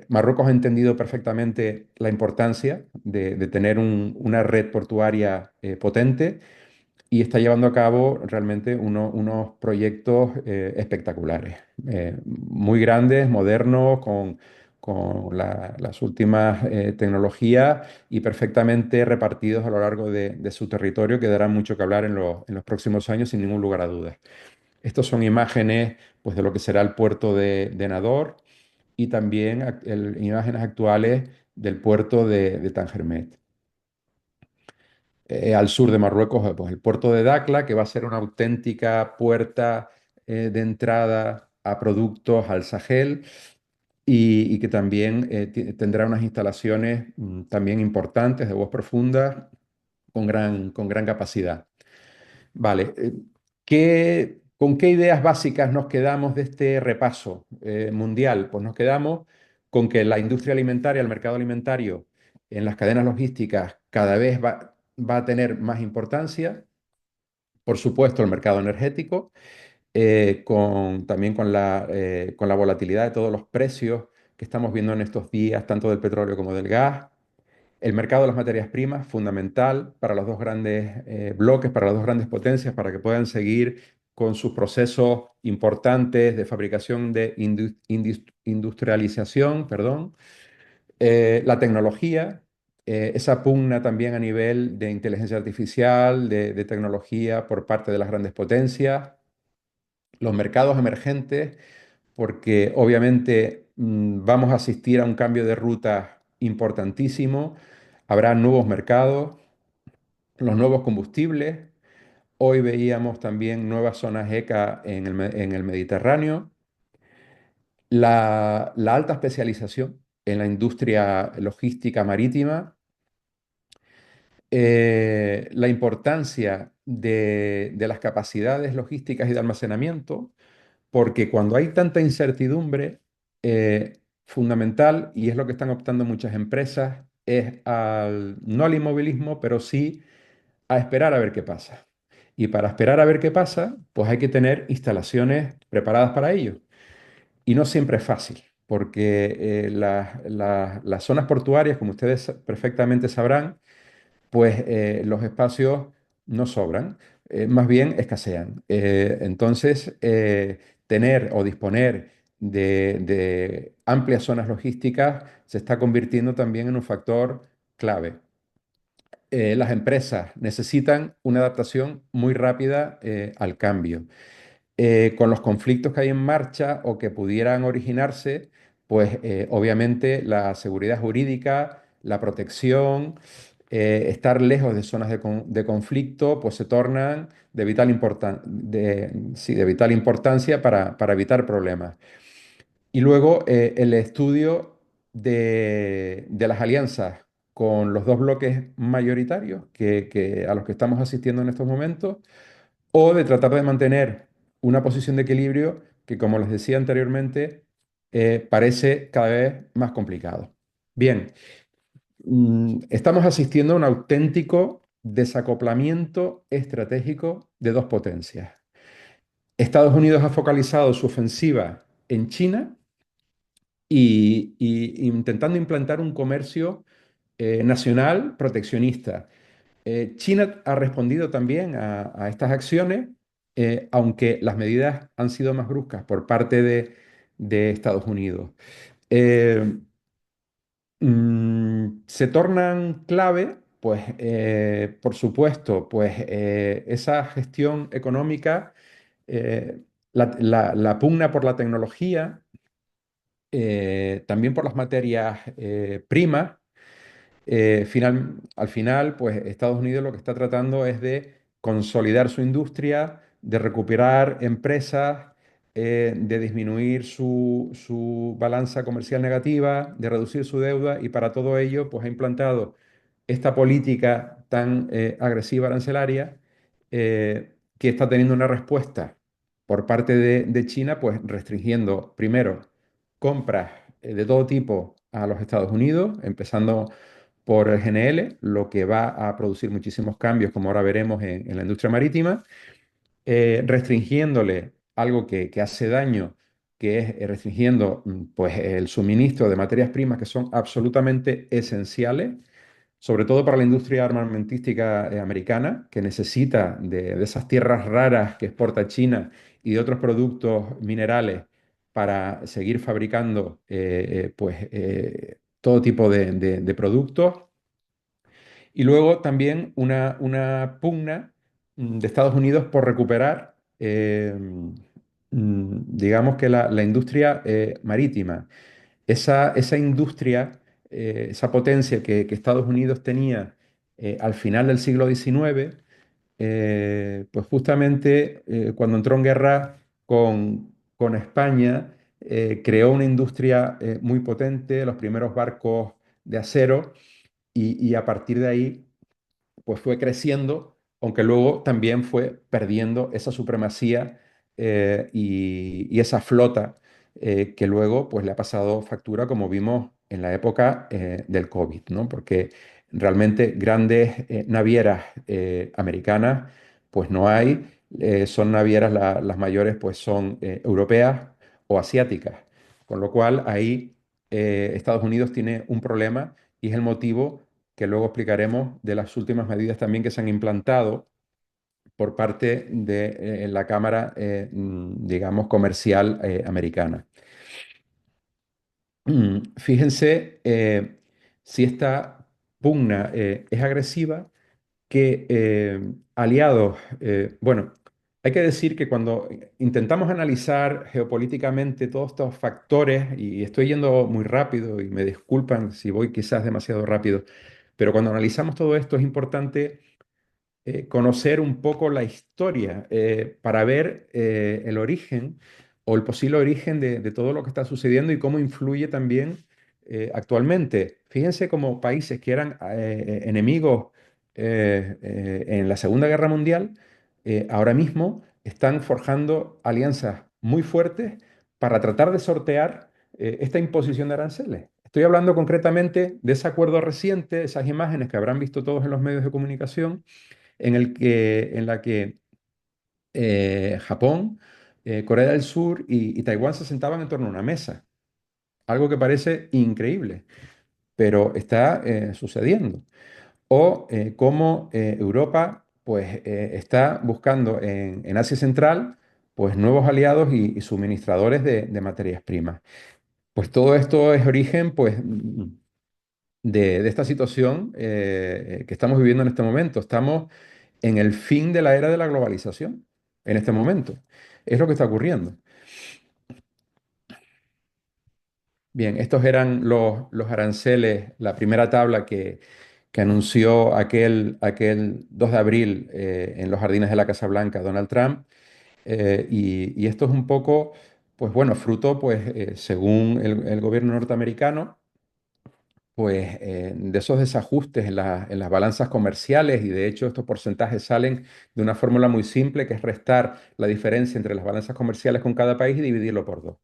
Marruecos ha entendido perfectamente la importancia de tener una red portuaria potente y está llevando a cabo realmente unos proyectos espectaculares, muy grandes, modernos, con las últimas tecnologías y perfectamente repartidos a lo largo de su territorio, que darán mucho que hablar en los próximos años, sin ningún lugar a dudas. Estas son imágenes pues, de lo que será el puerto de Nador y también imágenes actuales del puerto de Tangermet. Al sur de Marruecos, pues el puerto de Dakla, que va a ser una auténtica puerta de entrada a productos al Sahel y que también tendrá unas instalaciones también importantes de aguas profundas con gran capacidad. Vale, ¿con qué ideas básicas nos quedamos de este repaso mundial? Pues nos quedamos con que la industria alimentaria, el mercado alimentario en las cadenas logísticas cada vez va a tener más importancia. Por supuesto, el mercado energético, también con la volatilidad de todos los precios que estamos viendo en estos días, tanto del petróleo como del gas. El mercado de las materias primas, fundamental para los dos grandes bloques, para las dos grandes potencias, para que puedan seguir con sus procesos importantes de fabricación de industrialización, perdón. La tecnología, esa pugna también a nivel de inteligencia artificial, de tecnología por parte de las grandes potencias. Los mercados emergentes, porque obviamente vamos a asistir a un cambio de ruta importantísimo. Habrá nuevos mercados, los nuevos combustibles. Hoy veíamos también nuevas zonas ECA en el Mediterráneo. La alta especialización en la industria logística marítima. La importancia de las capacidades logísticas y de almacenamiento, porque cuando hay tanta incertidumbre, fundamental, y es lo que están optando muchas empresas, es no al inmovilismo, pero sí a esperar a ver qué pasa. Y para esperar a ver qué pasa, pues hay que tener instalaciones preparadas para ello. Y no siempre es fácil, porque las zonas portuarias, como ustedes perfectamente sabrán, pues los espacios no sobran, más bien escasean. Entonces, tener o disponer de amplias zonas logísticas se está convirtiendo también en un factor clave. Las empresas necesitan una adaptación muy rápida al cambio. Con los conflictos que hay en marcha o que pudieran originarse, pues obviamente la seguridad jurídica, la protección, estar lejos de zonas de conflicto, pues se tornan sí, de vital importancia para evitar problemas. Y luego el estudio de las alianzas con los dos bloques mayoritarios a los que estamos asistiendo en estos momentos, o de tratar de mantener una posición de equilibrio que, como les decía anteriormente, parece cada vez más complicado. Bien, estamos asistiendo a un auténtico desacoplamiento estratégico de dos potencias. Estados Unidos ha focalizado su ofensiva en China y intentando implantar un comercio nacional proteccionista. China ha respondido también a estas acciones, aunque las medidas han sido más bruscas por parte de Estados Unidos. Eh, Se tornan clave, pues, por supuesto, pues esa gestión económica, eh, la pugna por la tecnología, también por las materias primas. Al final, pues Estados Unidos lo que está tratando es de consolidar su industria, de recuperar empresas, de disminuir su balanza comercial negativa, de reducir su deuda y para todo ello, pues ha implantado esta política tan agresiva arancelaria que está teniendo una respuesta por parte de China, pues restringiendo primero compras de todo tipo a los Estados Unidos, empezando por el GNL, lo que va a producir muchísimos cambios, como ahora veremos en la industria marítima, restringiéndole algo que hace daño, que es restringiendo pues, el suministro de materias primas que son absolutamente esenciales, sobre todo para la industria armamentística americana, que necesita de esas tierras raras que exporta China y de otros productos minerales para seguir fabricando todo tipo de productos. Y luego también una pugna de Estados Unidos por recuperar, digamos que la industria marítima. Esa industria, esa potencia que Estados Unidos tenía al final del siglo XIX, pues justamente cuando entró en guerra con España, creó una industria muy potente, los primeros barcos de acero, y a partir de ahí pues fue creciendo, aunque luego también fue perdiendo esa supremacía y esa flota que luego pues le ha pasado factura como vimos en la época del COVID, ¿no? Porque realmente grandes navieras americanas pues no hay, son navieras las mayores pues son europeas o asiáticas, con lo cual ahí Estados Unidos tiene un problema y es el motivo que luego explicaremos de las últimas medidas también que se han implantado por parte de la Cámara, digamos, comercial americana. Fíjense si esta pugna es agresiva, que aliados, bueno, hay que decir que cuando intentamos analizar geopolíticamente todos estos factores, y estoy yendo muy rápido y me disculpan si voy quizás demasiado rápido, pero cuando analizamos todo esto es importante conocer un poco la historia para ver el origen o el posible origen de todo lo que está sucediendo y cómo influye también actualmente. Fíjense cómo países que eran enemigos en la Segunda Guerra Mundial, ahora mismo están forjando alianzas muy fuertes para tratar de sortear esta imposición de aranceles. Estoy hablando concretamente de ese acuerdo reciente, esas imágenes que habrán visto todos en los medios de comunicación en la que Japón, Corea del Sur y Taiwán se sentaban en torno a una mesa. Algo que parece increíble, pero está sucediendo. O cómo Europa pues, está buscando en Asia Central pues, nuevos aliados y suministradores de materias primas. Pues todo esto es origen pues, de esta situación que estamos viviendo en este momento. Estamos en el fin de la era de la globalización, en este momento. Es lo que está ocurriendo. Bien, estos eran los aranceles, la primera tabla que anunció aquel 2 de abril en los jardines de la Casa Blanca Donald Trump. Y esto es un poco, pues bueno, fruto, pues, según el gobierno norteamericano, pues de esos desajustes en las balanzas comerciales, y de hecho estos porcentajes salen de una fórmula muy simple que es restar la diferencia entre las balanzas comerciales con cada país y dividirlo por dos.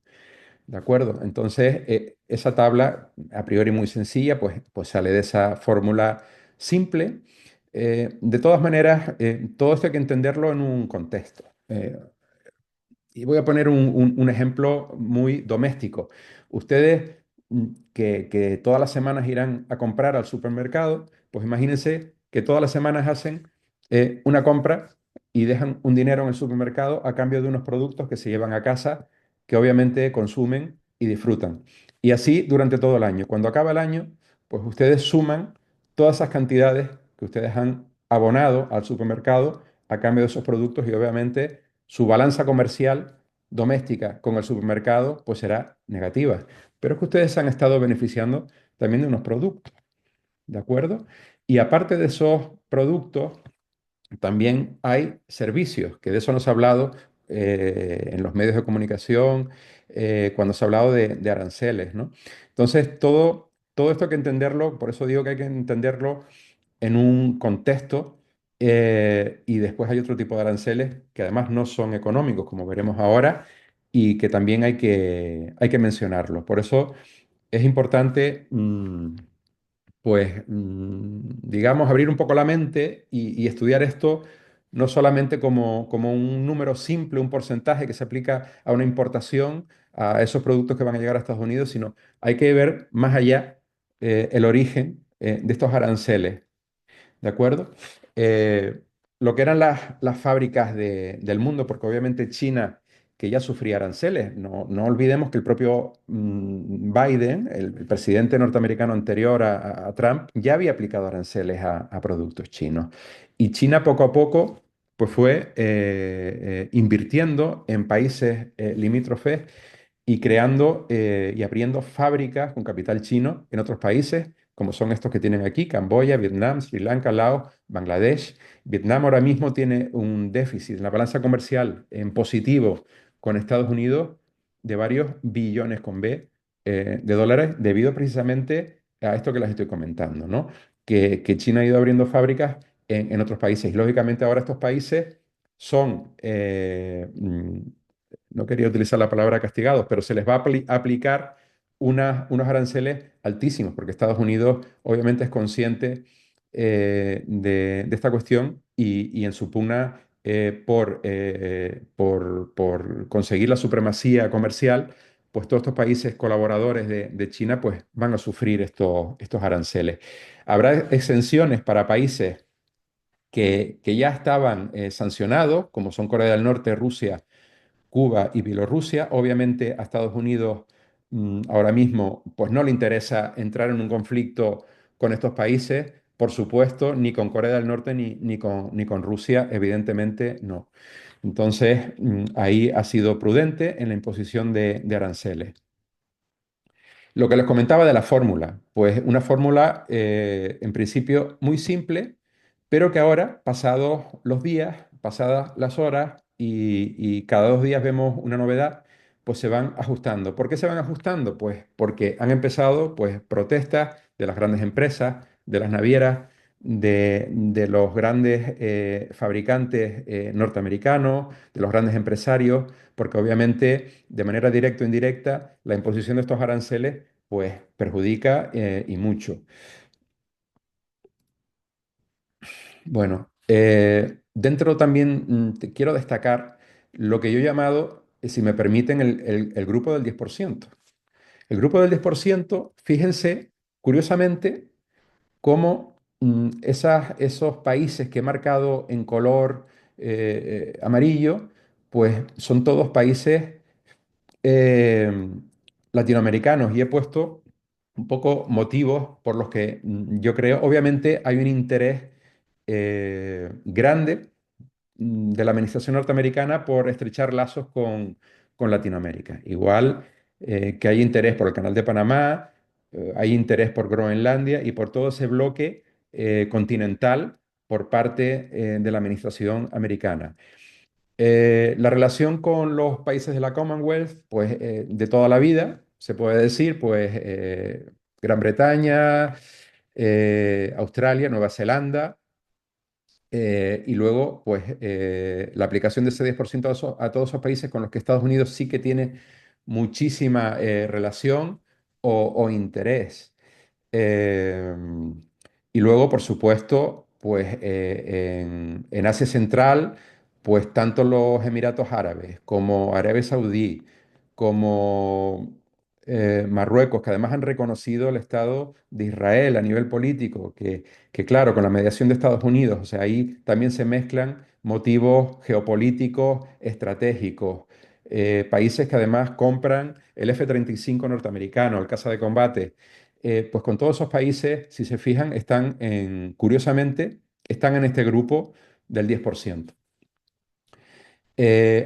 ¿De acuerdo? Entonces, esa tabla, a priori muy sencilla, pues sale de esa fórmula simple. De todas maneras, todo esto hay que entenderlo en un contexto. Y voy a poner un ejemplo muy doméstico. Ustedes que todas las semanas irán a comprar al supermercado, pues imagínense que todas las semanas hacen una compra y dejan un dinero en el supermercado a cambio de unos productos que se llevan a casa, que obviamente consumen y disfrutan. Y así durante todo el año. Cuando acaba el año, pues ustedes suman todas esas cantidades que ustedes han abonado al supermercado a cambio de esos productos y obviamente su balanza comercial doméstica con el supermercado pues será negativa. Pero es que ustedes se han estado beneficiando también de unos productos, ¿de acuerdo? Y aparte de esos productos, también hay servicios, que de eso nos ha hablado en los medios de comunicación, cuando se ha hablado de aranceles, ¿no? Entonces, todo esto hay que entenderlo, por eso digo que hay que entenderlo en un contexto y después hay otro tipo de aranceles que además no son económicos, como veremos ahora, y que también hay que mencionarlos. Por eso es importante, digamos, abrir un poco la mente y estudiar esto no solamente como un número simple, un porcentaje que se aplica a una importación, a esos productos que van a llegar a Estados Unidos, sino hay que ver más allá el origen de estos aranceles. ¿De acuerdo? Eh, lo que eran las fábricas del mundo, porque obviamente China, que ya sufría aranceles, no olvidemos que el propio Biden, el presidente norteamericano anterior a Trump, ya había aplicado aranceles a productos chinos. Y China poco a poco pues fue invirtiendo en países limítrofes y creando y abriendo fábricas con capital chino en otros países, como son estos que tienen aquí, Camboya, Vietnam, Sri Lanka, Laos, Bangladesh. Vietnam ahora mismo tiene un déficit en la balanza comercial en positivo con Estados Unidos de varios billones con B de dólares debido precisamente a esto que les estoy comentando, ¿no? Que China ha ido abriendo fábricas en otros países y lógicamente ahora estos países son no quería utilizar la palabra castigados, pero se les va a aplicar unos aranceles altísimos, porque Estados Unidos obviamente es consciente de esta cuestión y en su pugna por conseguir la supremacía comercial, pues todos estos países colaboradores de China pues van a sufrir estos aranceles. Habrá exenciones para países que ya estaban sancionados, como son Corea del Norte, Rusia, Cuba y Bielorrusia. Obviamente a Estados Unidos ahora mismo pues no le interesa entrar en un conflicto con estos países, por supuesto, ni con Corea del Norte ni con Rusia, evidentemente no. Entonces ahí ha sido prudente en la imposición de aranceles. Lo que les comentaba de la fórmula, pues una fórmula en principio muy simple, pero que ahora, pasados los días, pasadas las horas y cada 2 días vemos una novedad, pues se van ajustando. ¿Por qué se van ajustando? Pues porque han empezado pues, protestas de las grandes empresas, de las navieras, de los grandes fabricantes norteamericanos, de los grandes empresarios, porque obviamente de manera directa o indirecta la imposición de estos aranceles pues perjudica y mucho. Bueno, dentro también te quiero destacar lo que yo he llamado, si me permiten, el grupo del 10%. El grupo del 10%, fíjense, curiosamente, cómo esos países que he marcado en color amarillo, pues son todos países eh, latinoamericanos y he puesto un poco motivos por los que yo creo, obviamente hay un interés grande de la administración norteamericana por estrechar lazos con Latinoamérica. Igual que hay interés por el Canal de Panamá, hay interés por Groenlandia y por todo ese bloque continental por parte de la administración americana. La relación con los países de la Commonwealth, pues de toda la vida, se puede decir, pues Gran Bretaña, Australia, Nueva Zelanda, y luego, pues la aplicación de ese 10% a todos esos países con los que Estados Unidos sí que tiene muchísima relación o interés. Eh, y luego, por supuesto, pues en Asia Central, pues tanto los Emiratos Árabes como Arabia Saudí, como Marruecos, que además han reconocido el Estado de Israel a nivel político, que claro, con la mediación de Estados Unidos, o sea, ahí también se mezclan motivos geopolíticos, estratégicos. Países que además compran el F-35 norteamericano, el caza de combate, pues con todos esos países, si se fijan, curiosamente, están en este grupo del 10%.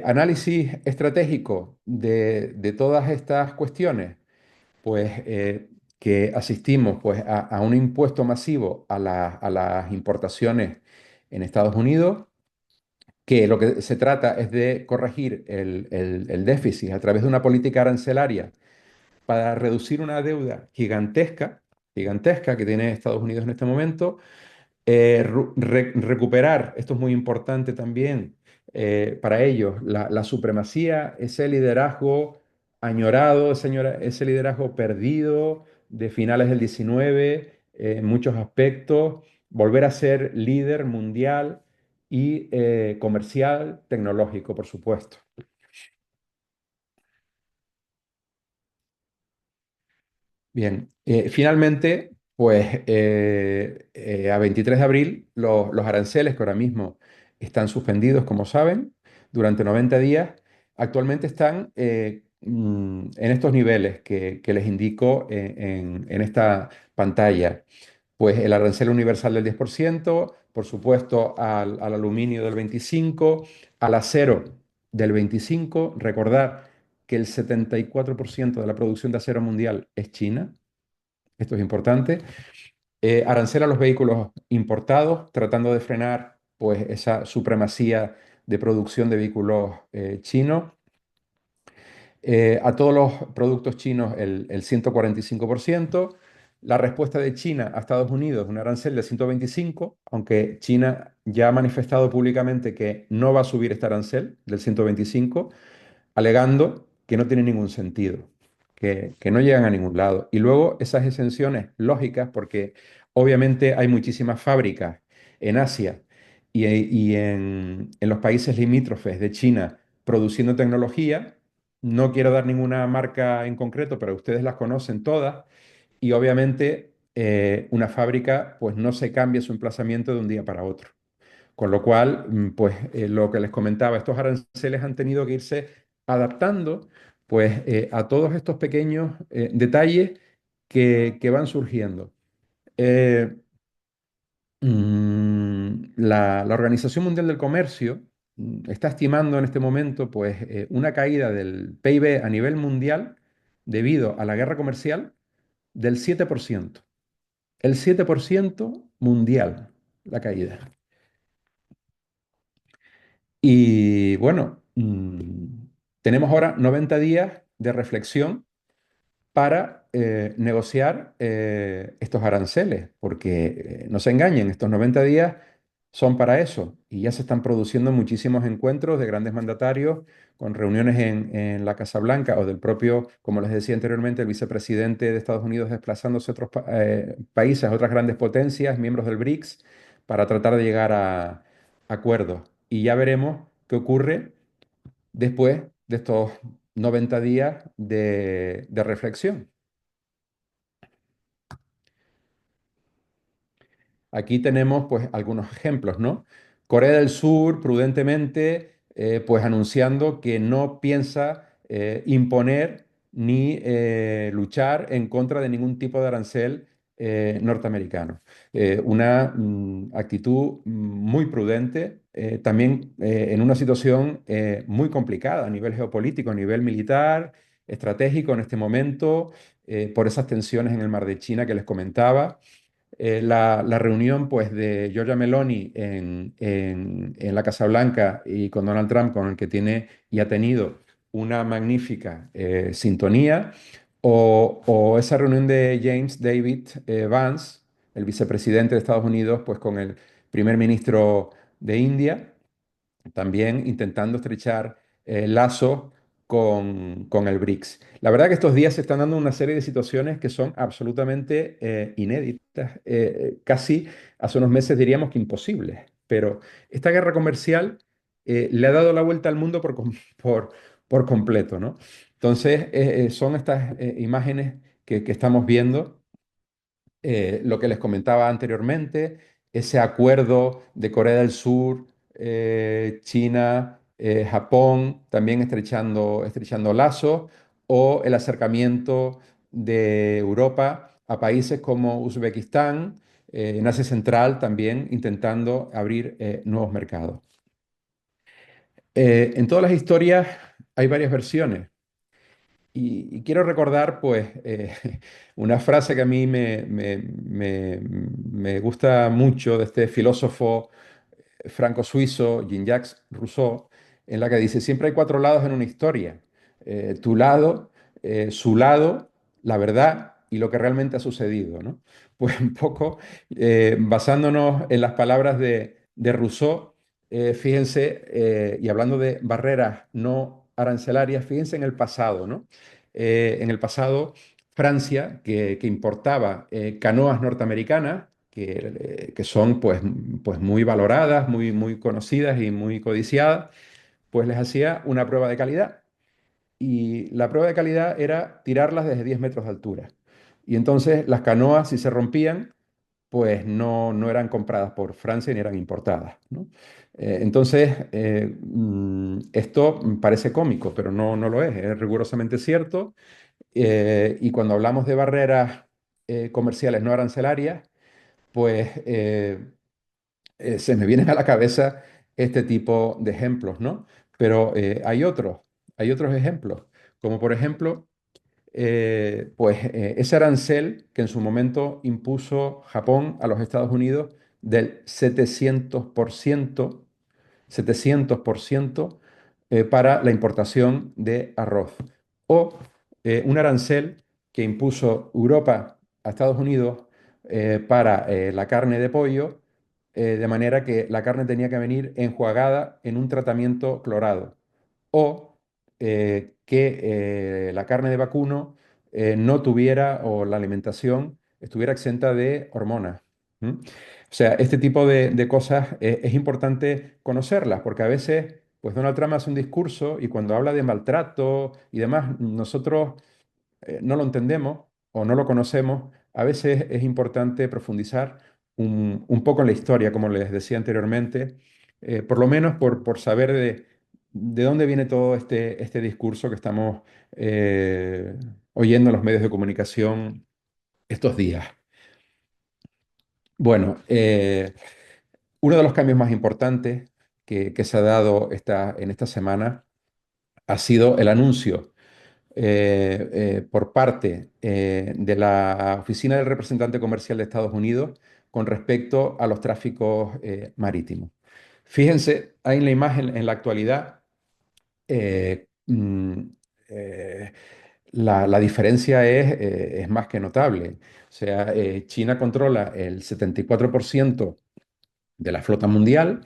Análisis estratégico de todas estas cuestiones, pues que asistimos pues, a un impuesto masivo a las importaciones en Estados Unidos, que lo que se trata es de corregir el déficit a través de una política arancelaria para reducir una deuda gigantesca, gigantesca que tiene Estados Unidos en este momento, recuperar, esto es muy importante también para ellos, la supremacía, ese liderazgo añorado, ese liderazgo perdido de finales del 19 en muchos aspectos, volver a ser líder mundial y comercial, tecnológico, por supuesto. Bien, finalmente, pues a 23 de abril los aranceles que ahora mismo están suspendidos, como saben, durante 90 días, actualmente están en estos niveles que les indico en esta pantalla. Pues el arancel universal del 10%, por supuesto al aluminio del 25%, al acero del 25%. Recordar que el 74% de la producción de acero mundial es China. Esto es importante. Arancel a los vehículos importados, tratando de frenar pues, esa supremacía de producción de vehículos chinos. A todos los productos chinos el 145%. La respuesta de China a Estados Unidos es un arancel de 125, aunque China ya ha manifestado públicamente que no va a subir este arancel del 125, alegando que no tiene ningún sentido, que no llegan a ningún lado. Y luego esas exenciones lógicas, porque obviamente hay muchísimas fábricas en Asia y en los países limítrofes de China produciendo tecnología. No quiero dar ninguna marca en concreto, pero ustedes las conocen todas. Y obviamente una fábrica pues no se cambia su emplazamiento de un día para otro. Con lo cual, pues lo que les comentaba, estos aranceles han tenido que irse adaptando pues a todos estos pequeños detalles que van surgiendo. Eh, la Organización Mundial del Comercio está estimando en este momento pues una caída del PIB a nivel mundial debido a la guerra comercial del 7%. El 7% mundial, la caída. Y bueno, tenemos ahora 90 días de reflexión para negociar estos aranceles, porque no se engañen, estos 90 días son para eso y ya se están produciendo muchísimos encuentros de grandes mandatarios con reuniones en la Casa Blanca o del propio, como les decía anteriormente, el vicepresidente de Estados Unidos desplazándose a otros países, a otras grandes potencias, miembros del BRICS, para tratar de llegar a acuerdos. Y ya veremos qué ocurre después de estos 90 días de reflexión. Aquí tenemos pues algunos ejemplos, ¿no? Corea del Sur, prudentemente, pues anunciando que no piensa imponer ni luchar en contra de ningún tipo de arancel norteamericano. Una actitud muy prudente, también en una situación muy complicada a nivel geopolítico, a nivel militar, estratégico en este momento, por esas tensiones en el Mar de China que les comentaba. La reunión pues, de Giorgia Meloni en la Casa Blanca y con Donald Trump, con el que tiene y ha tenido una magnífica sintonía, o esa reunión de James David Vance, el vicepresidente de Estados Unidos, pues con el primer ministro de India, también intentando estrechar lazos con el BRICS. La verdad que estos días se están dando una serie de situaciones que son absolutamente inéditas. Casi hace unos meses diríamos que imposibles, pero esta guerra comercial le ha dado la vuelta al mundo por completo, ¿no? Entonces, son estas imágenes que estamos viendo, lo que les comentaba anteriormente, ese acuerdo de Corea del Sur, China, Japón, también estrechando lazos, o el acercamiento de Europa a países como Uzbekistán, en Asia Central también intentando abrir nuevos mercados. En todas las historias hay varias versiones. Y quiero recordar, pues, una frase que a mí me gusta mucho de este filósofo franco-suizo, Jean-Jacques Rousseau, en la que dice, siempre hay cuatro lados en una historia. Tu lado, su lado, la verdad y lo que realmente ha sucedido, ¿no? Pues un poco basándonos en las palabras de Rousseau, fíjense, y hablando de barreras no arancelarias, fíjense en el pasado, ¿no? En el pasado, Francia, que importaba canoas norteamericanas, que son pues muy valoradas, muy conocidas y muy codiciadas, pues les hacía una prueba de calidad. Y la prueba de calidad era tirarlas desde 10 metros de altura. Y entonces las canoas, si se rompían, pues no eran compradas por Francia ni eran importadas, ¿no? Esto parece cómico, pero no lo es rigurosamente cierto. Y cuando hablamos de barreras comerciales no arancelarias, pues se me vienen a la cabeza este tipo de ejemplos, ¿no? Pero hay otros ejemplos, como por ejemplo, ese arancel que en su momento impuso Japón a los Estados Unidos del 700% para la importación de arroz. O un arancel que impuso Europa a Estados Unidos para la carne de pollo, de manera que la carne tenía que venir enjuagada en un tratamiento clorado. O que la carne de vacuno no tuviera o la alimentación estuviera exenta de hormonas. ¿M? O sea, este tipo de cosas es importante conocerlas, porque a veces, pues Donald Trump hace un discurso y cuando habla de maltrato y demás, nosotros no lo entendemos o no lo conocemos. A veces es importante profundizar un poco en la historia, como les decía anteriormente, por lo menos por saber de dónde viene todo este discurso que estamos oyendo en los medios de comunicación estos días. Bueno, uno de los cambios más importantes que se ha dado en esta semana ha sido el anuncio por parte de la Oficina del Representante Comercial de Estados Unidos con respecto a los tráficos marítimos. Fíjense, ahí en la imagen, en la actualidad, eh, mm, eh, la diferencia es más que notable. O sea, China controla el 74% de la flota mundial,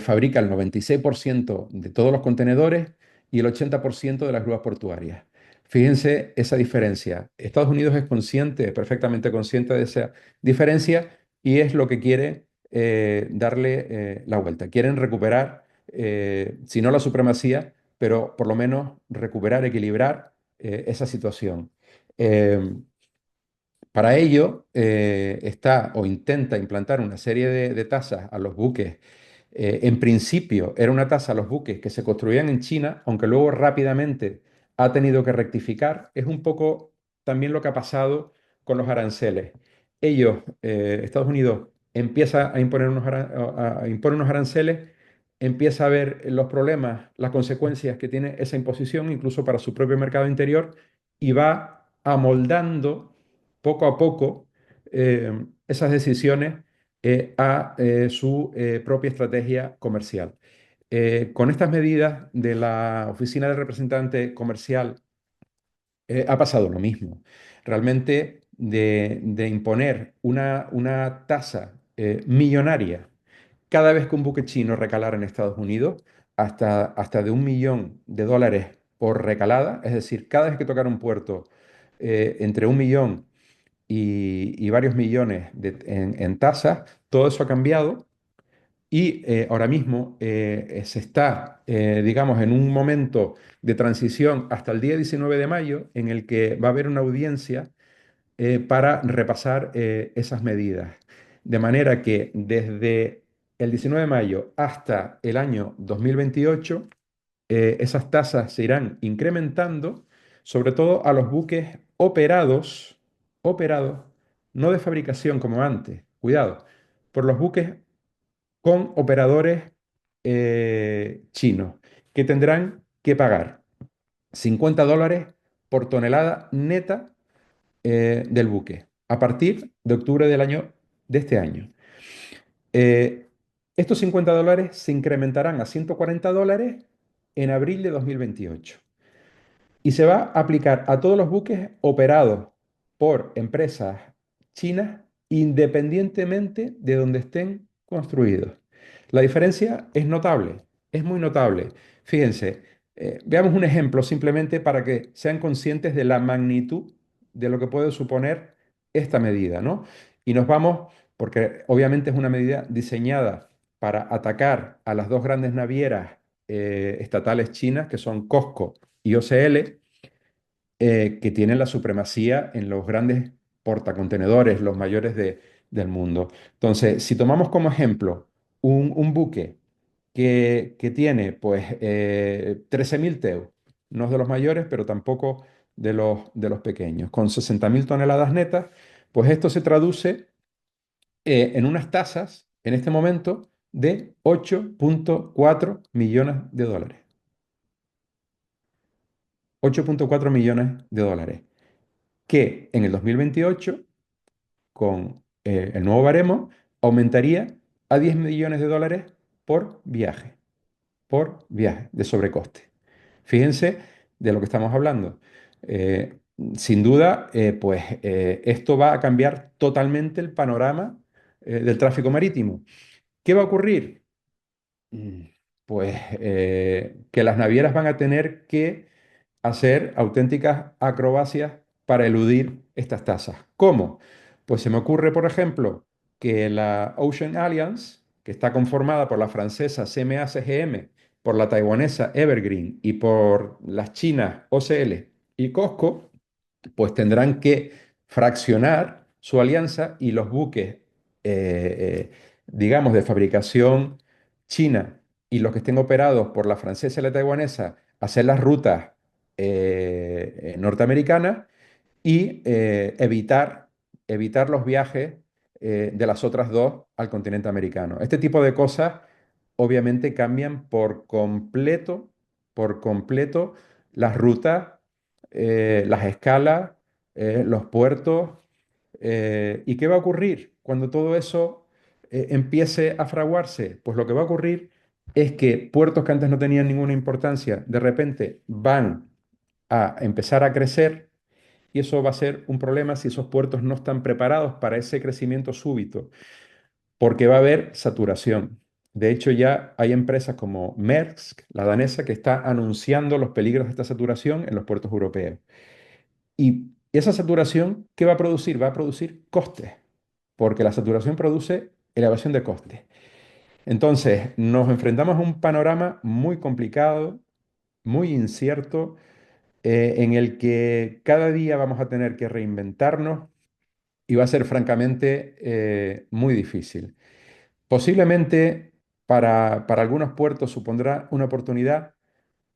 fabrica el 96% de todos los contenedores y el 80% de las grúas portuarias. Fíjense esa diferencia. Estados Unidos es consciente, perfectamente consciente de esa diferencia y es lo que quiere darle la vuelta. Quieren recuperar, si no la supremacía, pero por lo menos recuperar, equilibrar esa situación. Eh, para ello, está o intenta implantar una serie de tasas a los buques. En principio, era una tasa a los buques que se construían en China, aunque luego rápidamente ha tenido que rectificar. Es un poco también lo que ha pasado con los aranceles. Estados Unidos, empieza a imponer a imponer unos aranceles, empieza a ver los problemas, las consecuencias que tiene esa imposición, incluso para su propio mercado interior, y va amoldando poco a poco esas decisiones a su propia estrategia comercial. Con estas medidas de la Oficina del Representante Comercial ha pasado lo mismo. Realmente de imponer una tasa millonaria cada vez que un buque chino recalara en Estados Unidos, hasta de $1 millón por recalada, es decir, cada vez que tocara un puerto entre 1 millón y varios millones en tasas, todo eso ha cambiado y ahora mismo se está, digamos, en un momento de transición hasta el día 19 de mayo en el que va a haber una audiencia para repasar esas medidas. De manera que desde el 19 de mayo hasta el año 2028, esas tasas se irán incrementando, sobre todo a los buques operados, no de fabricación como antes, cuidado, por los buques con operadores chinos, que tendrán que pagar $50 por tonelada neta del buque, a partir de octubre de este año. Eh, Estos $50 se incrementarán a $140 en abril de 2028 y se va a aplicar a todos los buques operados por empresas chinas independientemente de donde estén construidos. La diferencia es notable, es muy notable. Fíjense, veamos un ejemplo simplemente para que sean conscientes de la magnitud de lo que puede suponer esta medida, ¿no? Y nos vamos, porque obviamente es una medida diseñada para atacar a las dos grandes navieras estatales chinas, que son COSCO y OCL, que tienen la supremacía en los grandes portacontenedores, los mayores del mundo. Entonces, si tomamos como ejemplo un buque que tiene pues 13.000 TEU, no es de los mayores, pero tampoco de los pequeños, con 60.000 toneladas netas, pues esto se traduce en unas tasas en este momento de 8,4 millones de dólares. 8,4 millones de dólares, que en el 2028, con el nuevo baremo, aumentaría a 10 millones de dólares por viaje de sobrecoste. Fíjense de lo que estamos hablando. Eh, Sin duda, pues esto va a cambiar totalmente el panorama del tráfico marítimo. ¿Qué va a ocurrir? Mm, Pues que las navieras van a tener que hacer auténticas acrobacias para eludir estas tasas. ¿Cómo? Pues se me ocurre, por ejemplo, que la Ocean Alliance, que está conformada por la francesa CMA-CGM, por la taiwanesa Evergreen y por las chinas OCL y COSCO, pues tendrán que fraccionar su alianza y los buques, digamos, de fabricación china y los que estén operados por la francesa y la taiwanesa, hacer las rutas norteamericanas y evitar los viajes de las otras dos al continente americano. Este tipo de cosas obviamente cambian por completo las rutas, las escalas, los puertos. ¿Y qué va a ocurrir cuando todo eso empiece a fraguarse? Pues lo que va a ocurrir es que puertos que antes no tenían ninguna importancia, de repente van a empezar a crecer y eso va a ser un problema si esos puertos no están preparados para ese crecimiento súbito, porque va a haber saturación. De hecho, ya hay empresas como Maersk, la danesa, que está anunciando los peligros de esta saturación en los puertos europeos. Y esa saturación, ¿qué va a producir? Va a producir costes, porque la saturación produce elevación de costes. Entonces, nos enfrentamos a un panorama muy complicado, muy incierto, en el que cada día vamos a tener que reinventarnos y va a ser francamente muy difícil. Posiblemente para algunos puertos supondrá una oportunidad,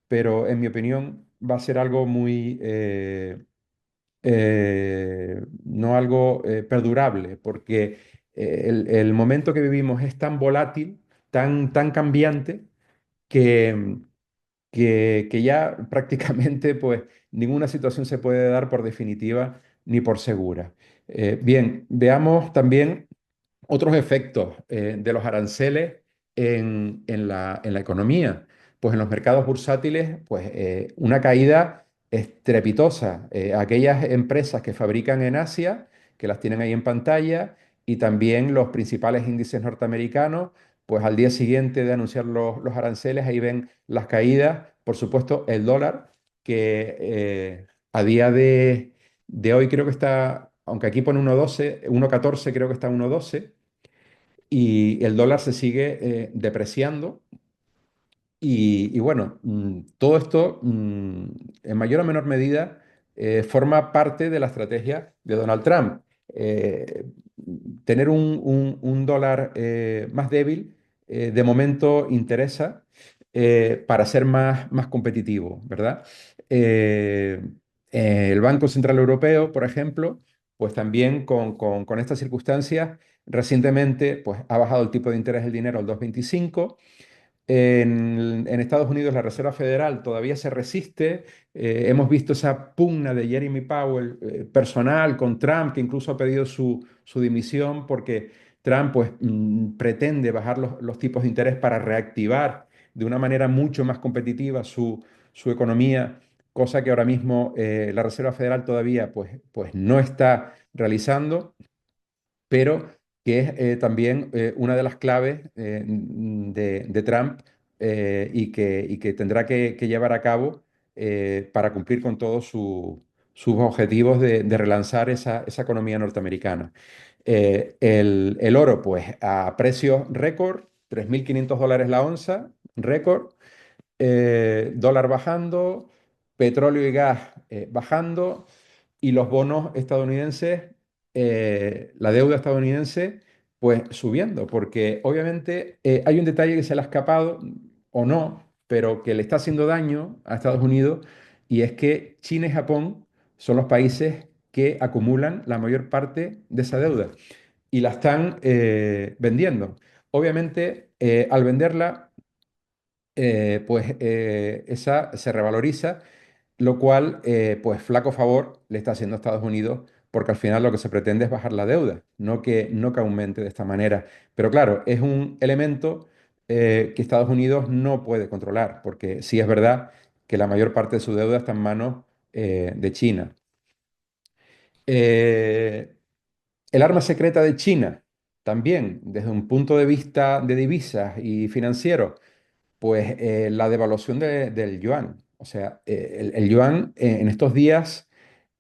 pero en mi opinión va a ser algo muy, no algo perdurable, porque el momento que vivimos es tan volátil, tan cambiante, que, que ya prácticamente pues ninguna situación se puede dar por definitiva ni por segura. Bien, veamos también otros efectos de los aranceles en la economía. Pues en los mercados bursátiles, pues una caída estrepitosa. Aquellas empresas que fabrican en Asia, que las tienen ahí en pantalla, y también los principales índices norteamericanos, pues al día siguiente de anunciar los aranceles, ahí ven las caídas. Por supuesto, el dólar que a día de hoy creo que está, aunque aquí pone 1,12, 1,14 creo que está 1,12 y el dólar se sigue depreciando. Y bueno, todo esto en mayor o menor medida forma parte de la estrategia de Donald Trump. Eh, Tener un dólar más débil de momento interesa para ser más competitivo, ¿verdad? Eh, el Banco Central Europeo, por ejemplo, pues también con estas circunstancias, recientemente pues, ha bajado el tipo de interés del dinero al 2,25. En Estados Unidos la Reserva Federal todavía se resiste. Hemos visto esa pugna de Jeremy Powell personal con Trump, que incluso ha pedido su dimisión porque Trump pues, pretende bajar los tipos de interés para reactivar de una manera mucho más competitiva su economía, cosa que ahora mismo la Reserva Federal todavía pues no está realizando, pero que es también una de las claves de Trump y que tendrá que llevar a cabo para cumplir con todos sus objetivos de relanzar esa economía norteamericana. El oro, pues a precios récord, $3.500 la onza, récord, dólar bajando, petróleo y gas bajando y los bonos estadounidenses, la deuda estadounidense, pues subiendo, porque obviamente hay un detalle que se le ha escapado o no, pero que le está haciendo daño a Estados Unidos y es que China y Japón son los países que acumulan la mayor parte de esa deuda y la están vendiendo. Obviamente, al venderla, esa se revaloriza, lo cual, pues flaco favor le está haciendo a Estados Unidos, porque al final lo que se pretende es bajar la deuda, no que aumente de esta manera. Pero claro, es un elemento que Estados Unidos no puede controlar, porque sí es verdad que la mayor parte de su deuda está en manos de China. Eh, el arma secreta de China, también, desde un punto de vista de divisas y financiero, pues la devaluación del yuan. O sea, el yuan en estos días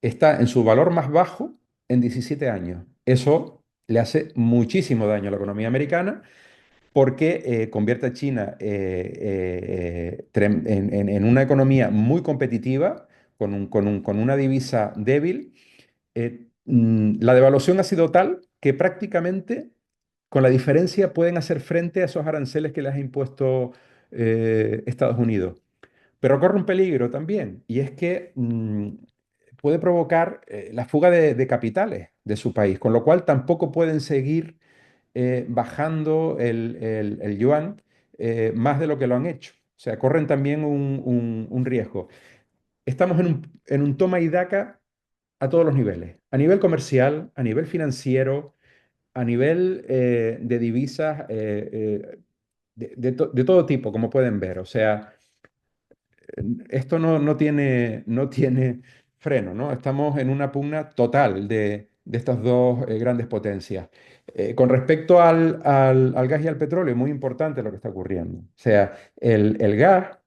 está en su valor más bajo en 17 años. Eso le hace muchísimo daño a la economía americana porque convierte a China en una economía muy competitiva, con una divisa débil. La devaluación ha sido tal que prácticamente con la diferencia pueden hacer frente a esos aranceles que les ha impuesto Estados Unidos. Pero corre un peligro también, y es que puede provocar la fuga de capitales de su país, con lo cual tampoco pueden seguir bajando el yuan más de lo que lo han hecho. O sea, corren también un riesgo. Estamos en un toma y daca a todos los niveles, a nivel comercial, a nivel financiero, a nivel de divisas, de todo tipo, como pueden ver. O sea, esto no tiene freno, ¿no? Estamos en una pugna total de estas dos grandes potencias. Con respecto al gas y al petróleo, muy importante lo que está ocurriendo. O sea, el gas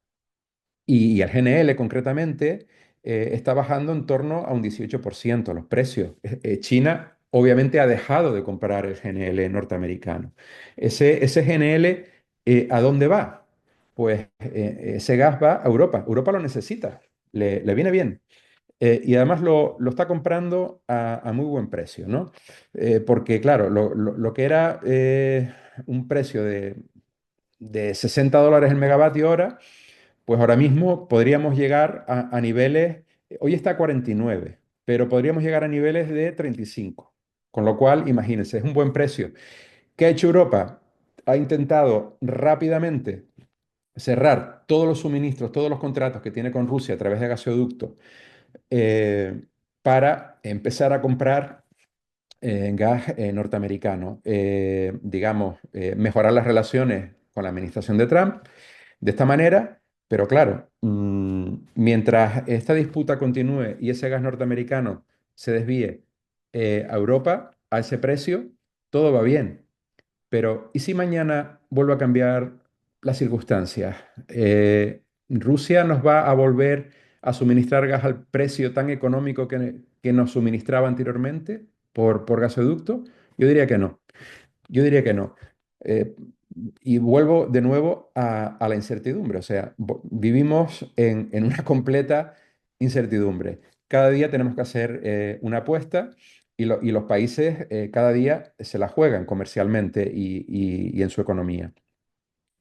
y el GNL concretamente está bajando en torno a un 18% los precios. China obviamente ha dejado de comprar el GNL norteamericano. Ese GNL, ¿a dónde va? Pues ese gas va a Europa. Europa lo necesita, le viene bien. Y además lo está comprando a muy buen precio, ¿no? Porque claro, lo que era un precio de $60 el megavatio hora, pues ahora mismo podríamos llegar a niveles, hoy está a 49, pero podríamos llegar a niveles de 35. Con lo cual, imagínense, es un buen precio. ¿Qué ha hecho Europa? Ha intentado rápidamente cerrar todos los suministros, todos los contratos que tiene con Rusia a través de gasoducto eh, para empezar a comprar gas norteamericano. Digamos, mejorar las relaciones con la administración de Trump de esta manera, pero claro, mientras esta disputa continúe y ese gas norteamericano se desvíe a Europa a ese precio, todo va bien. Pero ¿y si mañana vuelve a cambiar las circunstancias? ¿Rusia nos va a volver a suministrar gas al precio tan económico que nos suministraba anteriormente por gasoducto? Yo diría que no. Yo diría que no. Eh, y vuelvo de nuevo a la incertidumbre. O sea, vivimos en una completa incertidumbre. Cada día tenemos que hacer una apuesta y los países cada día se la juegan comercialmente y en su economía.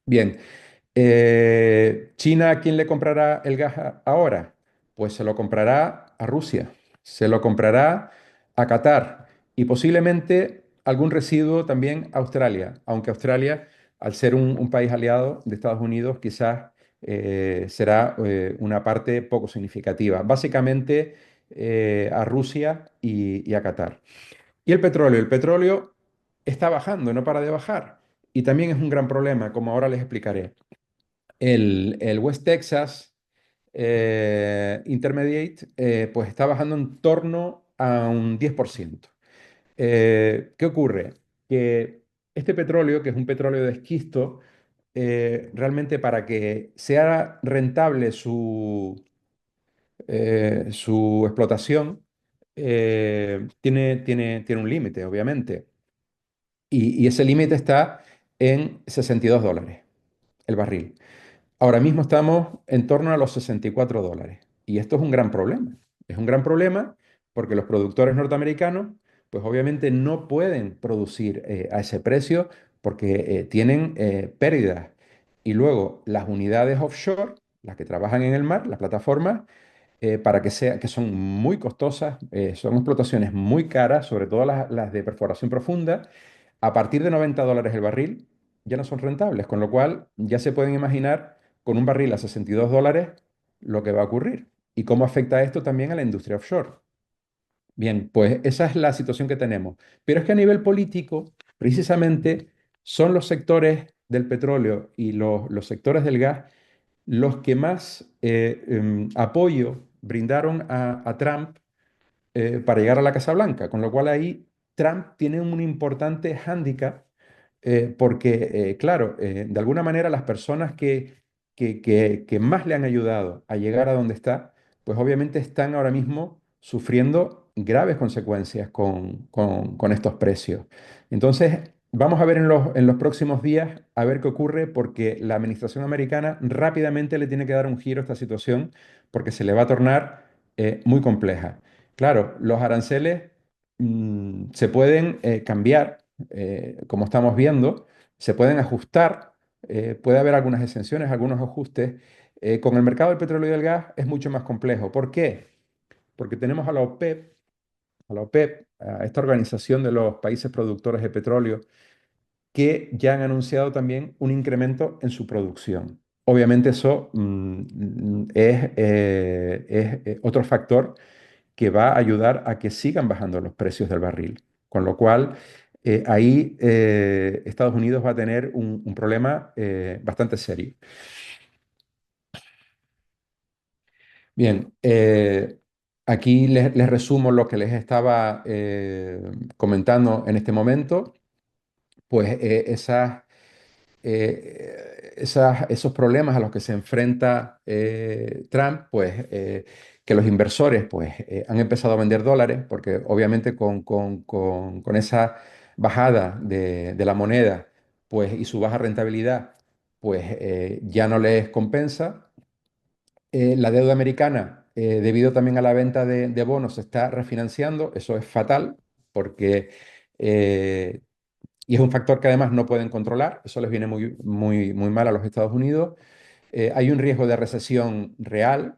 Bien, China, ¿a quién le comprará el gas ahora? Pues se lo comprará a Rusia, se lo comprará a Qatar y posiblemente algún residuo también a Australia, aunque Australia, al ser un país aliado de Estados Unidos, quizás será una parte poco significativa. Básicamente a Rusia y a Qatar. Y el petróleo está bajando, no para de bajar. Y también es un gran problema, como ahora les explicaré. El West Texas Intermediate pues está bajando en torno a un 10%. ¿Qué ocurre? Que este petróleo, que es un petróleo de esquisto, realmente para que sea rentable su explotación, tiene un límite, obviamente. Y ese límite está en $62 el barril. Ahora mismo estamos en torno a los $64. Y esto es un gran problema. Es un gran problema porque los productores norteamericanos, pues obviamente no pueden producir a ese precio porque tienen pérdidas. Y luego las unidades offshore, las que trabajan en el mar, las plataformas, que son muy costosas, son explotaciones muy caras, sobre todo las de perforación profunda, a partir de $90 el barril ya no son rentables, con lo cual ya se pueden imaginar con un barril a $62 lo que va a ocurrir y cómo afecta esto también a la industria offshore. Bien, pues esa es la situación que tenemos. Pero es que a nivel político, precisamente, son los sectores del petróleo y los sectores del gas los que más apoyo brindaron a Trump para llegar a la Casa Blanca, con lo cual ahí Trump tiene un importante hándicap porque, claro, de alguna manera las personas que más le han ayudado a llegar a donde está, pues obviamente están ahora mismo sufriendo graves consecuencias con estos precios. Entonces, vamos a ver en los próximos días a ver qué ocurre porque la administración americana rápidamente le tiene que dar un giro a esta situación porque se le va a tornar muy compleja. Claro, los aranceles se pueden cambiar, como estamos viendo, se pueden ajustar, puede haber algunas exenciones, algunos ajustes. Con el mercado del petróleo y del gas es mucho más complejo. ¿Por qué? Porque tenemos a la OPEP, a esta organización de los países productores de petróleo, que ya han anunciado también un incremento en su producción. Obviamente eso es otro factor que va a ayudar a que sigan bajando los precios del barril. Con lo cual, ahí Estados Unidos va a tener un problema bastante serio. Bien, aquí les resumo lo que les estaba comentando en este momento. Pues esos problemas a los que se enfrenta Trump, pues que los inversores pues, han empezado a vender dólares, porque obviamente con esa bajada de la moneda pues, y su baja rentabilidad, pues ya no les compensa. La deuda americana, debido también a la venta de bonos, se está refinanciando. Eso es fatal porque eh, y es un factor que además no pueden controlar, eso les viene muy, muy, muy mal a los Estados Unidos. Hay un riesgo de recesión real.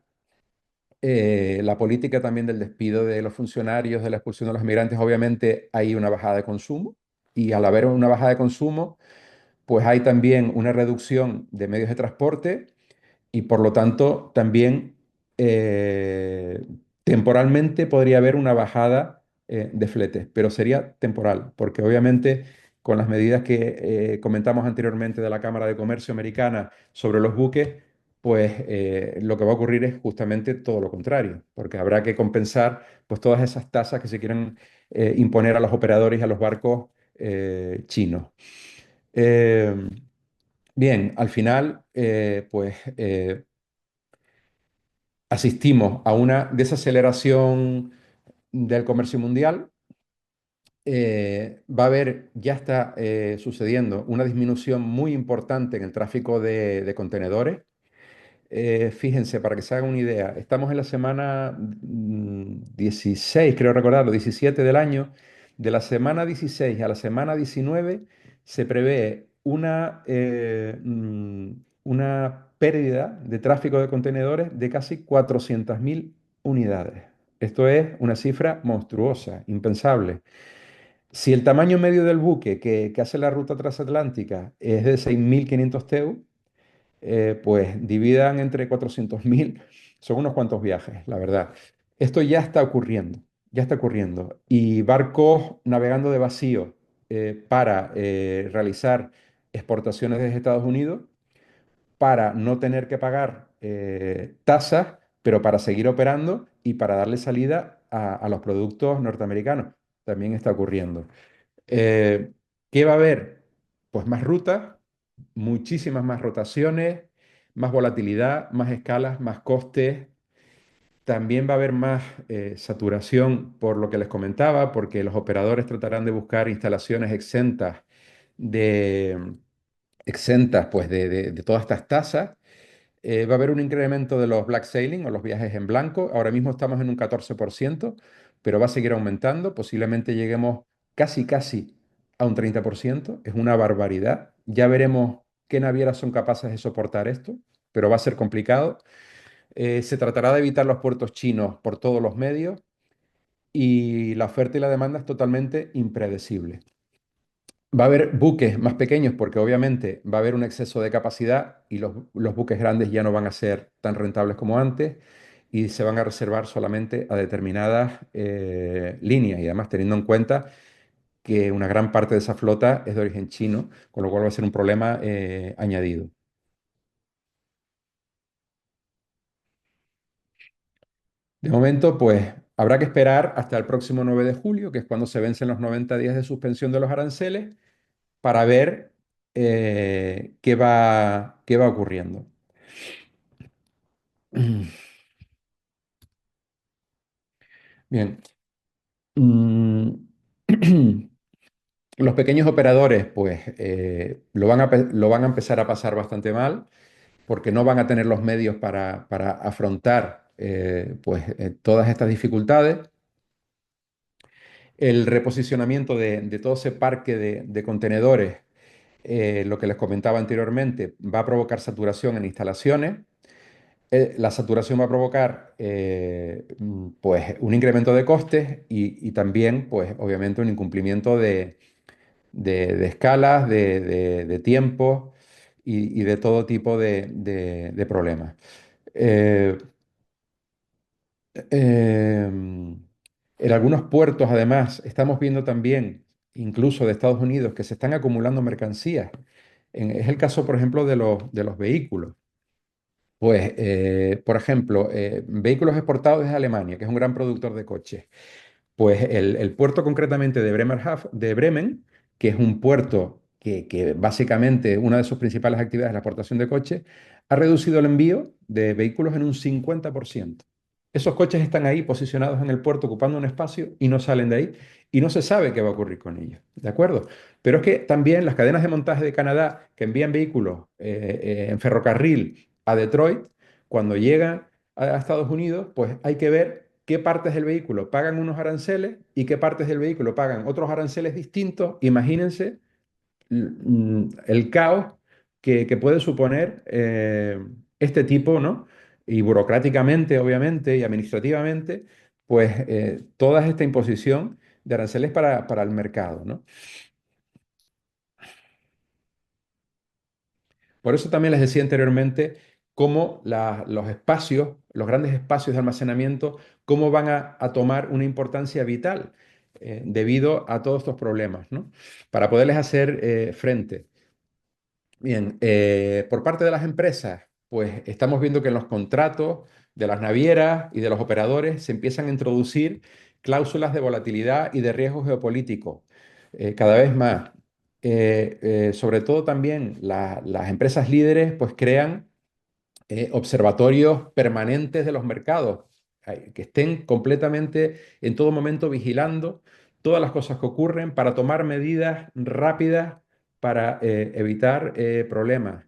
La política también del despido de los funcionarios, de la expulsión de los migrantes, obviamente hay una bajada de consumo. Y al haber una bajada de consumo, pues hay también una reducción de medios de transporte y por lo tanto también eh, temporalmente podría haber una bajada de fletes, pero sería temporal, porque obviamente con las medidas que comentamos anteriormente de la Cámara de Comercio americana sobre los buques, pues lo que va a ocurrir es justamente todo lo contrario, porque habrá que compensar pues todas esas tasas que se quieren imponer a los operadores y a los barcos chinos. Eh, Bien, al final, pues asistimos a una desaceleración del comercio mundial. Va a haber, ya está sucediendo una disminución muy importante en el tráfico de contenedores. Fíjense, para que se hagan una idea, estamos en la semana 16, creo recordarlo, 17 del año. De la semana 16 a la semana 19 se prevé una pérdida de tráfico de contenedores de casi 400.000 unidades. Esto es una cifra monstruosa, impensable. Si el tamaño medio del buque que hace la ruta transatlántica es de 6.500 TEU, pues dividan entre 400.000, son unos cuantos viajes, la verdad. Esto ya está ocurriendo, ya está ocurriendo. Y barcos navegando de vacío para realizar exportaciones desde Estados Unidos, para no tener que pagar tasas, pero para seguir operando y para darle salida a los productos norteamericanos. También está ocurriendo. Eh, ¿Qué va a haber? Pues más rutas, muchísimas más rotaciones, más volatilidad, más escalas, más costes. También va a haber más saturación por lo que les comentaba, porque los operadores tratarán de buscar instalaciones de, exentas pues, de todas estas tasas. Va a haber un incremento de los black sailing o los viajes en blanco. Ahora mismo estamos en un 14%, pero va a seguir aumentando. Posiblemente lleguemos casi a un 30%. Es una barbaridad. Ya veremos qué navieras son capaces de soportar esto, pero va a ser complicado. Se tratará de evitar los puertos chinos por todos los medios y la oferta y la demanda es totalmente impredecible. Va a haber buques más pequeños porque obviamente va a haber un exceso de capacidad y los buques grandes ya no van a ser tan rentables como antes y se van a reservar solamente a determinadas líneas y además teniendo en cuenta que una gran parte de esa flota es de origen chino, con lo cual va a ser un problema añadido. De momento, pues habrá que esperar hasta el próximo 9 de julio, que es cuando se vencen los 90 días de suspensión de los aranceles, para ver qué va ocurriendo. Bien. Mm, Los pequeños operadores, pues, lo van a empezar a pasar bastante mal porque no van a tener los medios para afrontar todas estas dificultades. El reposicionamiento de todo ese parque de contenedores, lo que les comentaba anteriormente, va a provocar saturación en instalaciones. La saturación va a provocar pues, un incremento de costes y también, pues, obviamente, un incumplimiento de escalas, de tiempos y de todo tipo de problemas. Eh, en algunos puertos, además, estamos viendo también, incluso de Estados Unidos, que se están acumulando mercancías. Es el caso, por ejemplo, de los vehículos. Pues, por ejemplo, vehículos exportados desde Alemania, que es un gran productor de coches. Pues el puerto concretamente de Bremen, que es un puerto que básicamente una de sus principales actividades es la exportación de coches, ha reducido el envío de vehículos en un 50%. Esos coches están ahí posicionados en el puerto ocupando un espacio y no salen de ahí y no se sabe qué va a ocurrir con ellos. ¿De acuerdo? Pero es que también las cadenas de montaje de Canadá que envían vehículos en ferrocarril a Detroit, cuando llegan a Estados Unidos, pues hay que ver qué partes del vehículo pagan unos aranceles y qué partes del vehículo pagan otros aranceles distintos. Imagínense el caos que puede suponer este tipo, ¿no? Y burocráticamente, obviamente, y administrativamente, pues toda esta imposición de aranceles para el mercado, ¿no? Por eso también les decía anteriormente cómo los espacios, los grandes espacios de almacenamiento, cómo van a tomar una importancia vital debido a todos estos problemas, ¿no? Para poderles hacer frente. Bien, por parte de las empresas, pues estamos viendo que en los contratos de las navieras y de los operadores se empiezan a introducir cláusulas de volatilidad y de riesgo geopolítico cada vez más. Sobre todo también las empresas líderes pues crean observatorios permanentes de los mercados, que estén completamente en todo momento vigilando todas las cosas que ocurren para tomar medidas rápidas para evitar problemas.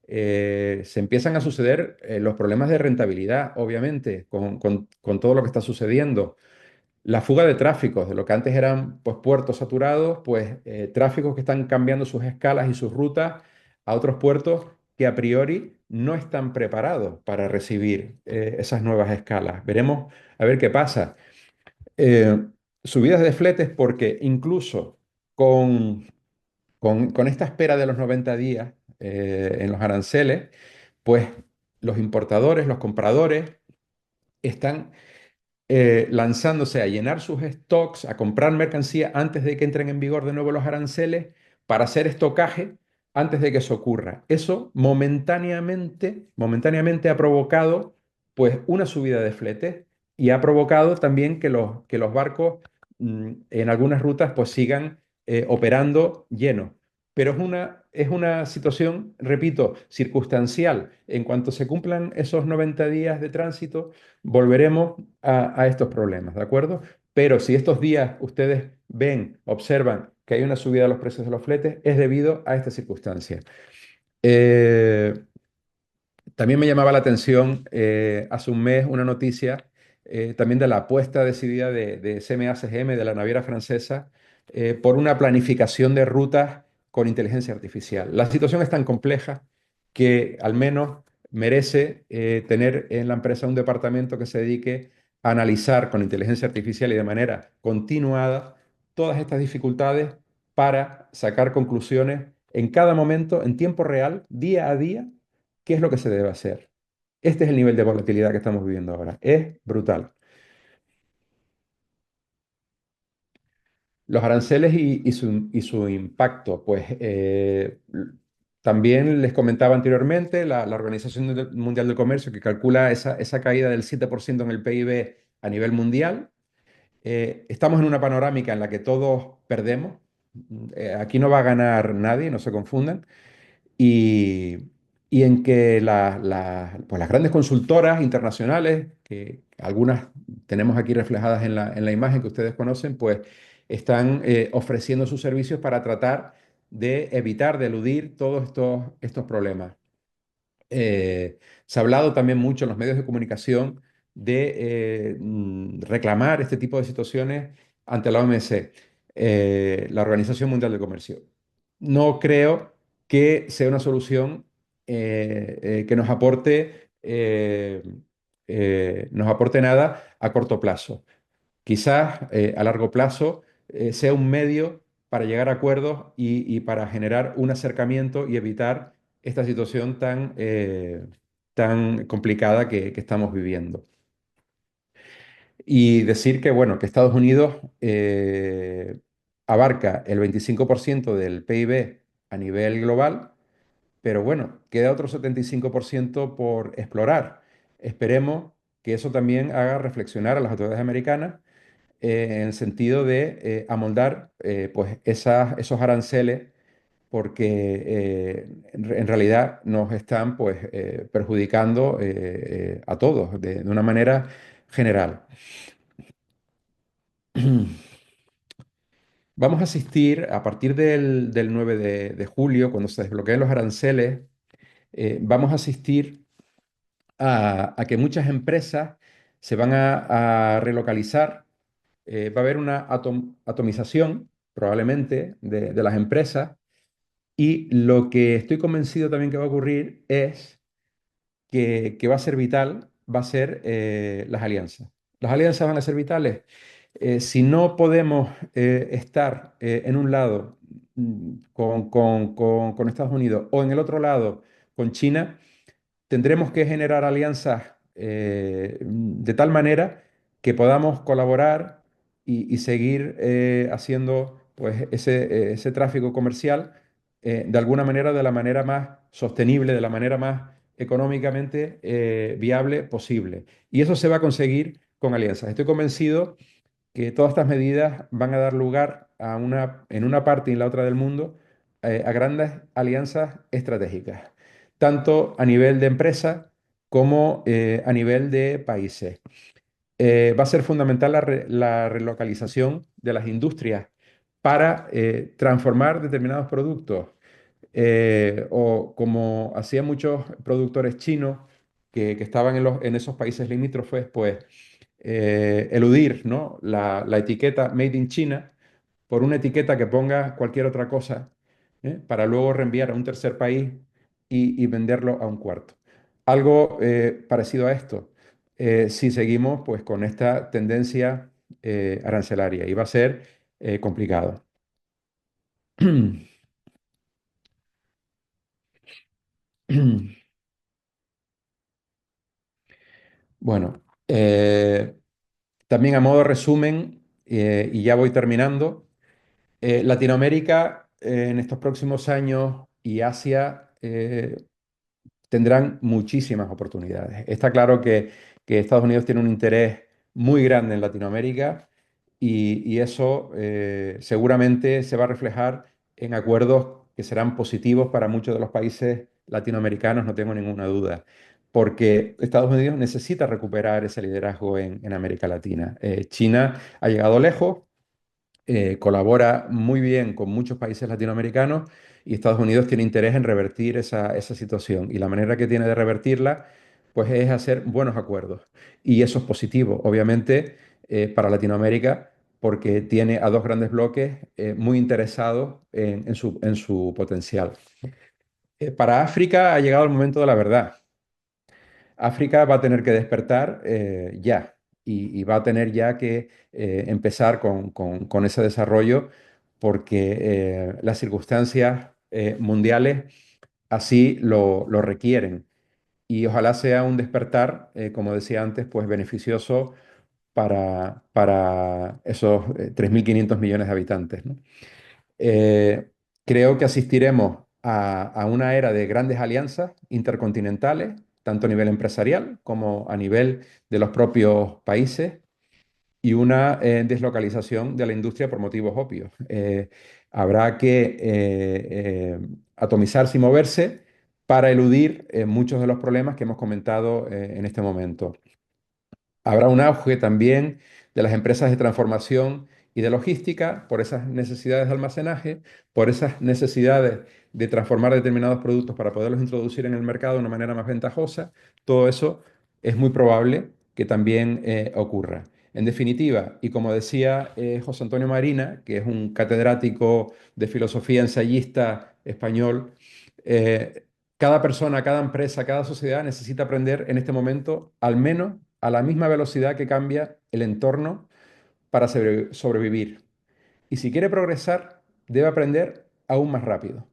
Se empiezan a suceder los problemas de rentabilidad, obviamente, con todo lo que está sucediendo. La fuga de tráficos, de lo que antes eran pues, puertos saturados, pues tráficos que están cambiando sus escalas y sus rutas a otros puertos que a priori no están preparados para recibir esas nuevas escalas. Veremos a ver qué pasa. Eh, Subidas de fletes porque incluso con, con esta espera de los 90 días en los aranceles, pues los importadores, los compradores están lanzándose a llenar sus stocks, a comprar mercancía antes de que entren en vigor de nuevo los aranceles, para hacer estocaje antes de que eso ocurra. Eso momentáneamente ha provocado pues una subida de fletes y ha provocado también que los barcos en algunas rutas pues sigan operando llenos. Pero es una situación, repito, circunstancial. En cuanto se cumplan esos 90 días de tránsito, volveremos a estos problemas, ¿de acuerdo? Pero si estos días ustedes ven, observan que hay una subida de los precios de los fletes, es debido a esta circunstancia. Eh, También me llamaba la atención hace un mes una noticia también de la apuesta decidida de CMA-CGM, de la naviera francesa, por una planificación de rutas con inteligencia artificial. La situación es tan compleja que al menos merece tener en la empresa un departamento que se dedique a analizar con inteligencia artificial y de manera continuada todas estas dificultades para sacar conclusiones en cada momento, en tiempo real, día a día. ¿Qué es lo que se debe hacer? Este es el nivel de volatilidad que estamos viviendo ahora. Es brutal. Los aranceles y su impacto, pues también les comentaba anteriormente, la Organización Mundial del Comercio, que calcula esa caída del 7% en el PIB a nivel mundial. Estamos en una panorámica en la que todos perdemos. Aquí no va a ganar nadie, no se confundan. y, y en que pues las grandes consultoras internacionales, que algunas tenemos aquí reflejadas en la imagen que ustedes conocen, pues están ofreciendo sus servicios para tratar de evitar, de eludir todos estos problemas. Se ha hablado también mucho en los medios de comunicación de reclamar este tipo de situaciones ante la OMC, la Organización Mundial del Comercio. No creo que sea una solución que nos aporte nada a corto plazo. Quizás a largo plazo sea un medio para llegar a acuerdos y para generar un acercamiento y evitar esta situación tan complicada que estamos viviendo. Y decir que, bueno, que Estados Unidos abarca el 25% del PIB a nivel global, pero bueno, queda otro 75% por explorar. Esperemos que eso también haga reflexionar a las autoridades americanas en el sentido de amoldar pues esos aranceles porque en realidad nos están pues, perjudicando a todos de una manera general. Vamos a asistir a partir del 9 de julio, cuando se desbloqueen los aranceles, vamos a asistir a que muchas empresas se van a relocalizar. Va a haber una atomización probablemente de las empresas y lo que estoy convencido también que va a ocurrir es que va a ser vital, va a ser las alianzas. Las alianzas van a ser vitales. Si no podemos estar en un lado con Estados Unidos o en el otro lado con China, tendremos que generar alianzas de tal manera que podamos colaborar y seguir haciendo pues, ese tráfico comercial de alguna manera, de la manera más sostenible, de la manera más económicamente viable posible. Y eso se va a conseguir con alianzas. Estoy convencido que todas estas medidas van a dar lugar en una parte y en la otra del mundo a grandes alianzas estratégicas, tanto a nivel de empresa como a nivel de países. Va a ser fundamental la relocalización de las industrias para transformar determinados productos. O como hacían muchos productores chinos que estaban en esos países limítrofes, pues eludir, ¿no? la etiqueta Made in China por una etiqueta que ponga cualquier otra cosa, para luego reenviar a un tercer país y venderlo a un cuarto. Algo parecido a esto, si seguimos pues con esta tendencia arancelaria, y va a ser complicado. Bueno, también a modo resumen, y ya voy terminando, Latinoamérica en estos próximos años y Asia tendrán muchísimas oportunidades. Está claro que Estados Unidos tiene un interés muy grande en Latinoamérica y eso seguramente se va a reflejar en acuerdos que serán positivos para muchos de los países latinoamericanos, no tengo ninguna duda, porque Estados Unidos necesita recuperar ese liderazgo en América Latina. China ha llegado lejos, colabora muy bien con muchos países latinoamericanos y Estados Unidos tiene interés en revertir esa situación. Y la manera que tiene de revertirla, pues es hacer buenos acuerdos. Y eso es positivo, obviamente, para Latinoamérica, porque tiene a dos grandes bloques muy interesados en su potencial. Para África ha llegado el momento de la verdad. África va a tener que despertar ya y va a tener ya que empezar con ese desarrollo porque las circunstancias mundiales así lo requieren. Y ojalá sea un despertar, como decía antes, pues beneficioso para esos 3.500 millones de habitantes, ¿no? Creo que asistiremos a una era de grandes alianzas intercontinentales, tanto a nivel empresarial como a nivel de los propios países, y una deslocalización de la industria por motivos obvios. Habrá que atomizarse y moverse para eludir muchos de los problemas que hemos comentado en este momento. Habrá un auge también de las empresas de transformación y de logística por esas necesidades de almacenaje, por esas necesidades de transformar determinados productos para poderlos introducir en el mercado de una manera más ventajosa. Todo eso es muy probable que también ocurra. En definitiva, y como decía José Antonio Marina, que es un catedrático de filosofía ensayista español, eh, cada persona, cada empresa, cada sociedad necesita aprender en este momento al menos a la misma velocidad que cambia el entorno para sobrevivir. Y si quiere progresar, debe aprender aún más rápido.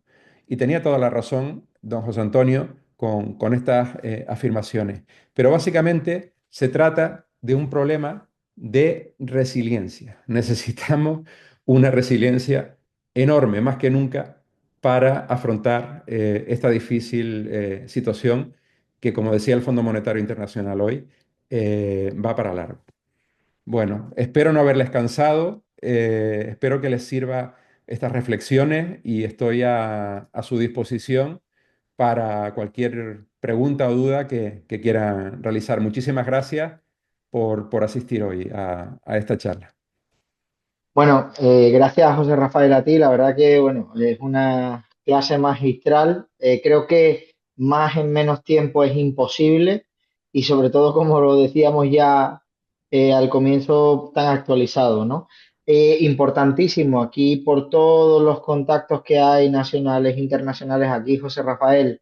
Y tenía toda la razón don José Antonio con estas afirmaciones. Pero básicamente se trata de un problema de resiliencia. Necesitamos una resiliencia enorme, más que nunca, para afrontar esta difícil situación que, como decía el Fondo Monetario Internacional hoy, va para largo. Bueno, espero no haberles cansado, espero que les sirva estas reflexiones y estoy a su disposición para cualquier pregunta o duda que quieran realizar. Muchísimas gracias por asistir hoy a esta charla.
Bueno, gracias José Rafael a ti. La verdad que bueno, es una clase magistral. Creo que más en menos tiempo es imposible y sobre todo como lo decíamos ya al comienzo tan actualizado, ¿no? Importantísimo aquí por todos los contactos que hay nacionales, internacionales. Aquí José Rafael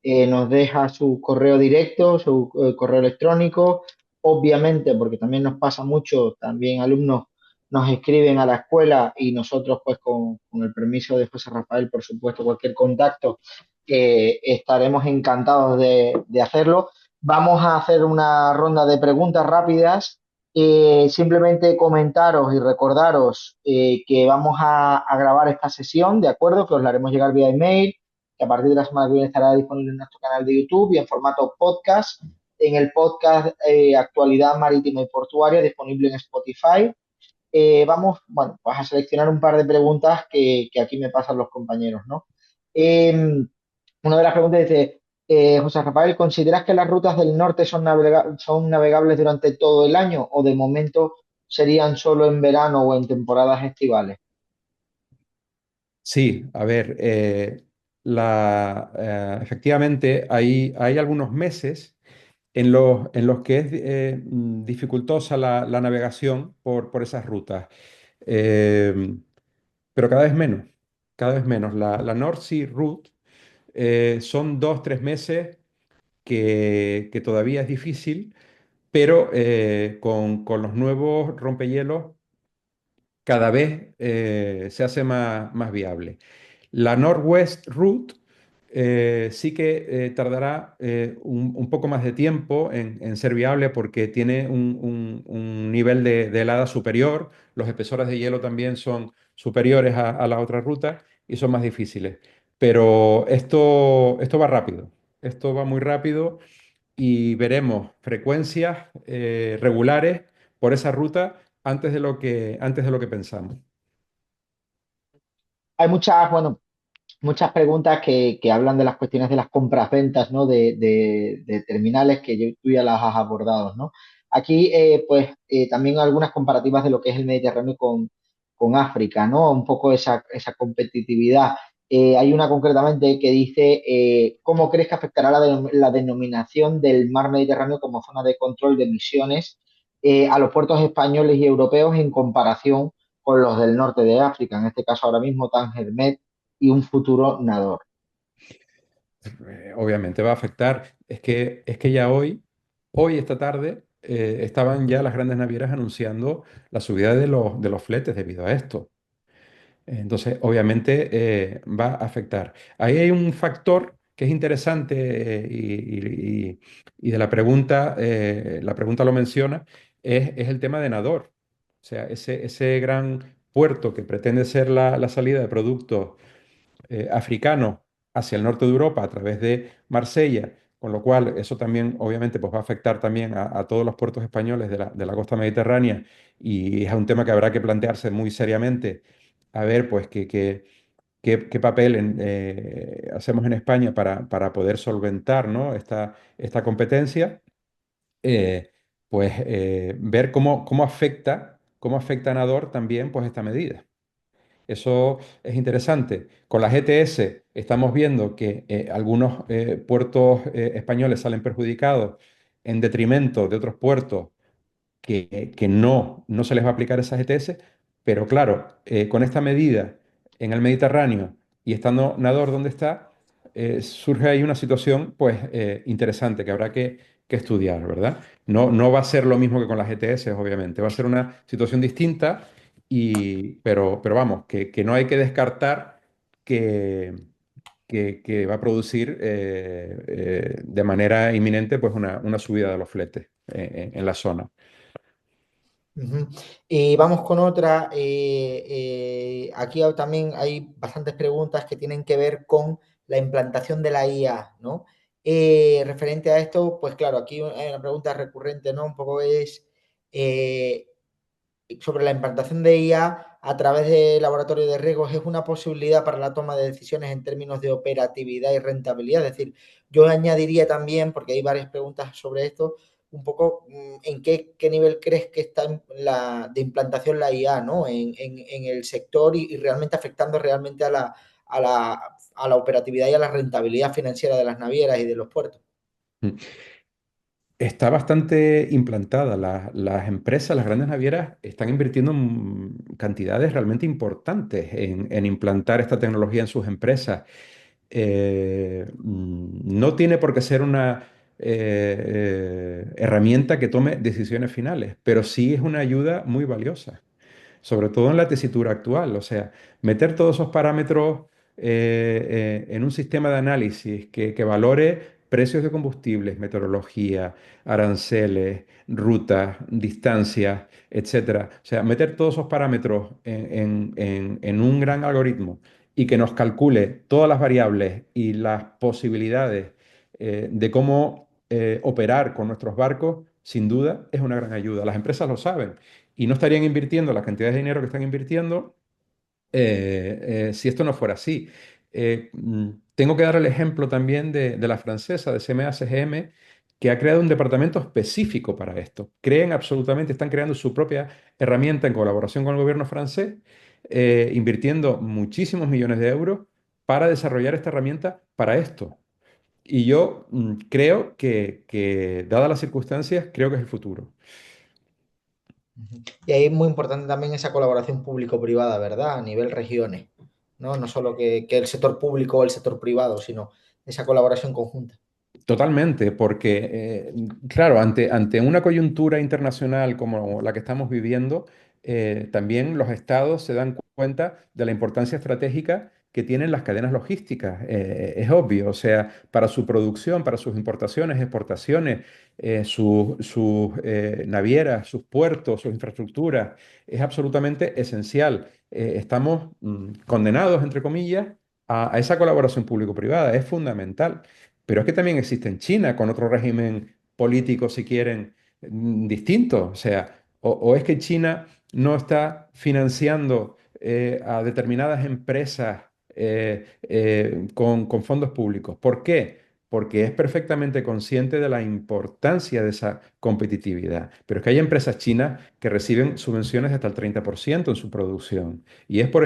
nos deja su correo directo, su correo electrónico. Obviamente, porque también nos pasa mucho, también alumnos nos escriben a la escuela y nosotros, pues con el permiso de José Rafael, por supuesto, cualquier contacto, estaremos encantados de hacerlo. Vamos a hacer una ronda de preguntas rápidas. Simplemente comentaros y recordaros que vamos a grabar esta sesión, ¿de acuerdo? Que os la haremos llegar vía email, que a partir de la semana que viene estará disponible en nuestro canal de YouTube y en formato podcast. En el podcast Actualidad Marítima y Portuaria, disponible en Spotify. Vamos, bueno, vas a seleccionar un par de preguntas que aquí me pasan los compañeros, ¿no? Una de las preguntas dice, José Rafael, ¿consideras que las rutas del norte son navegables durante todo el año o de momento serían solo en verano o en temporadas estivales?
Sí, a ver, efectivamente hay algunos meses en los que es dificultosa la navegación por esas rutas. Eh, pero cada vez menos. La North Sea Route son 2, 3 meses que todavía es difícil, pero con los nuevos rompehielos cada vez se hace más viable. La Northwest Route sí que tardará un poco más de tiempo en ser viable porque tiene un nivel de helada superior, los espesores de hielo también son superiores a la otra ruta y son más difíciles. Pero esto va rápido, esto va muy rápido y veremos frecuencias regulares por esa ruta antes de lo que pensamos.
Hay muchas, bueno, muchas preguntas que hablan de las cuestiones de las compras-ventas, ¿no? De terminales que tú ya las has abordado, ¿no? Aquí, pues, también algunas comparativas de lo que es el Mediterráneo con África, ¿no? Un poco esa competitividad. Hay una concretamente que dice, ¿cómo crees que afectará la denominación del mar Mediterráneo como zona de control de emisiones a los puertos españoles y europeos en comparación con los del norte de África, en este caso ahora mismo Tánger Med y un futuro nadador?
Obviamente va a afectar. Es que ya hoy esta tarde, estaban ya las grandes navieras anunciando la subida de los fletes debido a esto. Entonces, obviamente, va a afectar. Ahí hay un factor que es interesante y de la pregunta lo menciona, es el tema de Nador. O sea, ese gran puerto que pretende ser la salida de productos africanos hacia el norte de Europa a través de Marsella, con lo cual eso también obviamente pues va a afectar también a todos los puertos españoles de la costa mediterránea y es un tema que habrá que plantearse muy seriamente a ver pues qué papel hacemos en España para poder solventar, ¿no? esta competencia. eh, pues ver cómo afecta a Nador también pues esta medida. Eso es interesante. Con la GTS estamos viendo que algunos puertos españoles salen perjudicados en detrimento de otros puertos que no se les va a aplicar esa GTS, pero claro, con esta medida en el Mediterráneo y estando Nador donde está, surge ahí una situación pues interesante que habrá que estudiar, ¿verdad? No va a ser lo mismo que con las GTS, obviamente, va a ser una situación distinta, pero vamos, que no hay que descartar que, que va a producir de manera inminente pues una subida de los fletes en la zona.
Ujú. Vamos con otra. Aquí también hay bastantes preguntas que tienen que ver con la implantación de la IA, ¿no? Referente a esto, pues claro, aquí hay una pregunta recurrente, ¿no? Un poco es eh, sobre la implantación de IA a través de laboratorio de riesgos es una posibilidad para la toma de decisiones en términos de operatividad y rentabilidad. Es decir, yo añadiría también, porque hay varias preguntas sobre esto, un poco en qué nivel crees que está de implantación la IA, ¿no? En el sector y realmente afectando realmente a a la operatividad y a la rentabilidad financiera de las navieras y de los puertos.
Está bastante implantada. Las empresas, las grandes navieras, están invirtiendo cantidades realmente importantes en implantar esta tecnología en sus empresas. No tiene por qué ser una herramienta que tome decisiones finales, pero sí es una ayuda muy valiosa, sobre todo en la tesitura actual. O sea, meter todos esos parámetros en un sistema de análisis que valore precios de combustibles, meteorología, aranceles, rutas, distancias, etcétera. O sea, meter todos esos parámetros en un gran algoritmo y que nos calcule todas las variables y las posibilidades de cómo operar con nuestros barcos, sin duda es una gran ayuda. Las empresas lo saben y no estarían invirtiendo las cantidades de dinero que están invirtiendo si esto no fuera así. Tengo que dar el ejemplo también de la francesa, de CMA-CGM, que ha creado un departamento específico para esto. Están creando su propia herramienta en colaboración con el gobierno francés, invirtiendo muchísimos millones de euros para desarrollar esta herramienta para esto. Y yo creo que, dadas las circunstancias, creo que es el futuro.
Y ahí es muy importante también esa colaboración público-privada, ¿verdad? A nivel regiones, ¿no? No solo que el sector público o el sector privado, sino esa colaboración conjunta.
Totalmente, porque, claro, ante una coyuntura internacional como la que estamos viviendo, también los estados se dan cuenta de la importancia estratégica que tienen las cadenas logísticas. Es obvio, o sea, para su producción, para sus importaciones, exportaciones, sus navieras, sus puertos, sus infraestructuras, es absolutamente esencial. Estamos condenados, entre comillas, a esa colaboración público-privada, es fundamental. Pero es que también existe en China, con otro régimen político, si quieren, distinto. O sea, o es que China no está financiando a determinadas empresas con fondos públicos. ¿Por qué? Porque es perfectamente consciente de la importancia de esa competitividad. Pero es que hay empresas chinas que reciben subvenciones de hasta el 30% en su producción. Y es por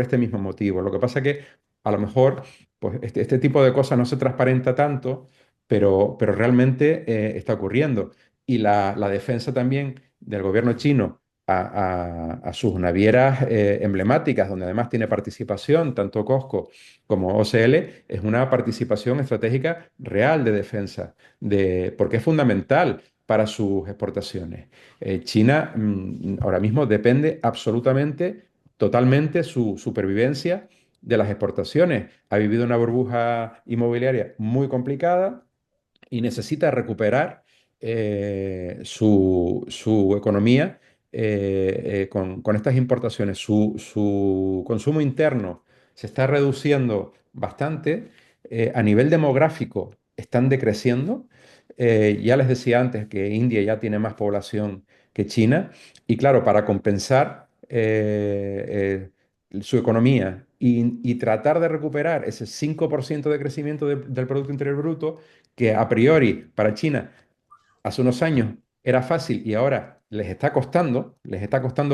este mismo motivo. Lo que pasa que a lo mejor pues este tipo de cosas no se transparenta tanto, pero realmente está ocurriendo. Y la defensa también del gobierno chino a sus navieras emblemáticas, donde además tiene participación tanto COSCO como OCL, es una participación estratégica real de defensa, porque es fundamental para sus exportaciones. China ahora mismo depende absolutamente, totalmente su supervivencia de las exportaciones. Ha vivido una burbuja inmobiliaria muy complicada y necesita recuperar su economía con estas importaciones. Su consumo interno se está reduciendo bastante. A nivel demográfico están decreciendo. Ya les decía antes que India ya tiene más población que China. Y claro, para compensar su economía y tratar de recuperar ese 5% de crecimiento del Producto Interior Bruto, que a priori para China hace unos años era fácil y ahora les está costando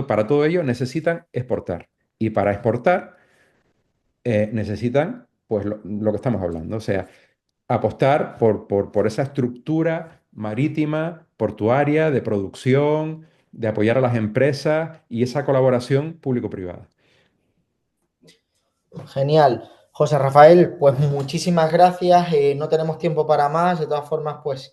para todo ello, necesitan exportar. Y para exportar necesitan, pues, lo que estamos hablando, o sea, apostar por esa estructura marítima, portuaria, de producción, de apoyar a las empresas y esa colaboración público-privada.
Genial. José Rafael, pues muchísimas gracias. No tenemos tiempo para más. De todas formas, pues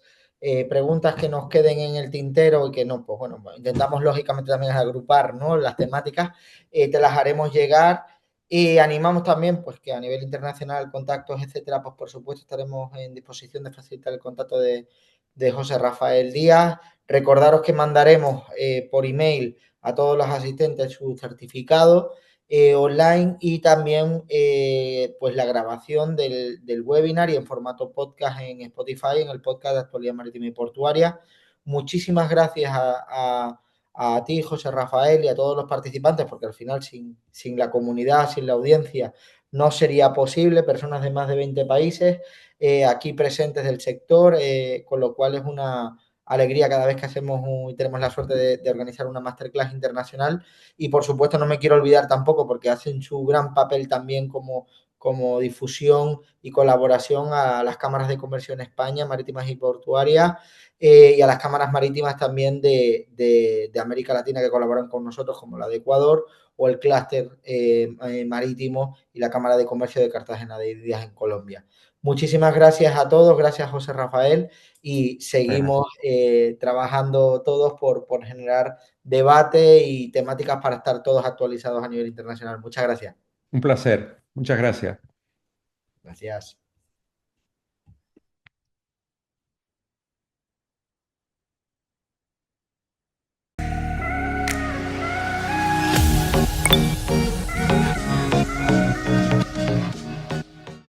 preguntas que nos queden en el tintero y que no, pues bueno, intentamos lógicamente también agrupar, ¿no? Las temáticas, te las haremos llegar y animamos también, pues que a nivel internacional, contactos, etcétera, pues por supuesto estaremos en disposición de facilitar el contacto de José Rafael Díaz. Recordaros que mandaremos por email a todos los asistentes su certificado online y también pues la grabación del webinar y en formato podcast en Spotify, en el podcast de Actualidad Marítima y Portuaria. Muchísimas gracias a ti, José Rafael, y a todos los participantes, porque al final sin la comunidad, sin la audiencia, no sería posible, personas de más de 20 países aquí presentes del sector, con lo cual es una alegría cada vez que hacemos y tenemos la suerte de organizar una masterclass internacional y por supuesto no me quiero olvidar tampoco porque hacen su gran papel también como difusión y colaboración a las cámaras de comercio en España, marítimas y portuarias, y a las cámaras marítimas también de América Latina que colaboran con nosotros, como la de Ecuador o el clúster marítimo y la Cámara de Comercio de Cartagena de Indias en Colombia. Muchísimas gracias a todos, gracias José Rafael y
Bueno,
seguimos trabajando todos por generar debate y temáticas para estar todos actualizados a nivel internacional. Muchas gracias.
un placer. Muchas gracias.
Gracias.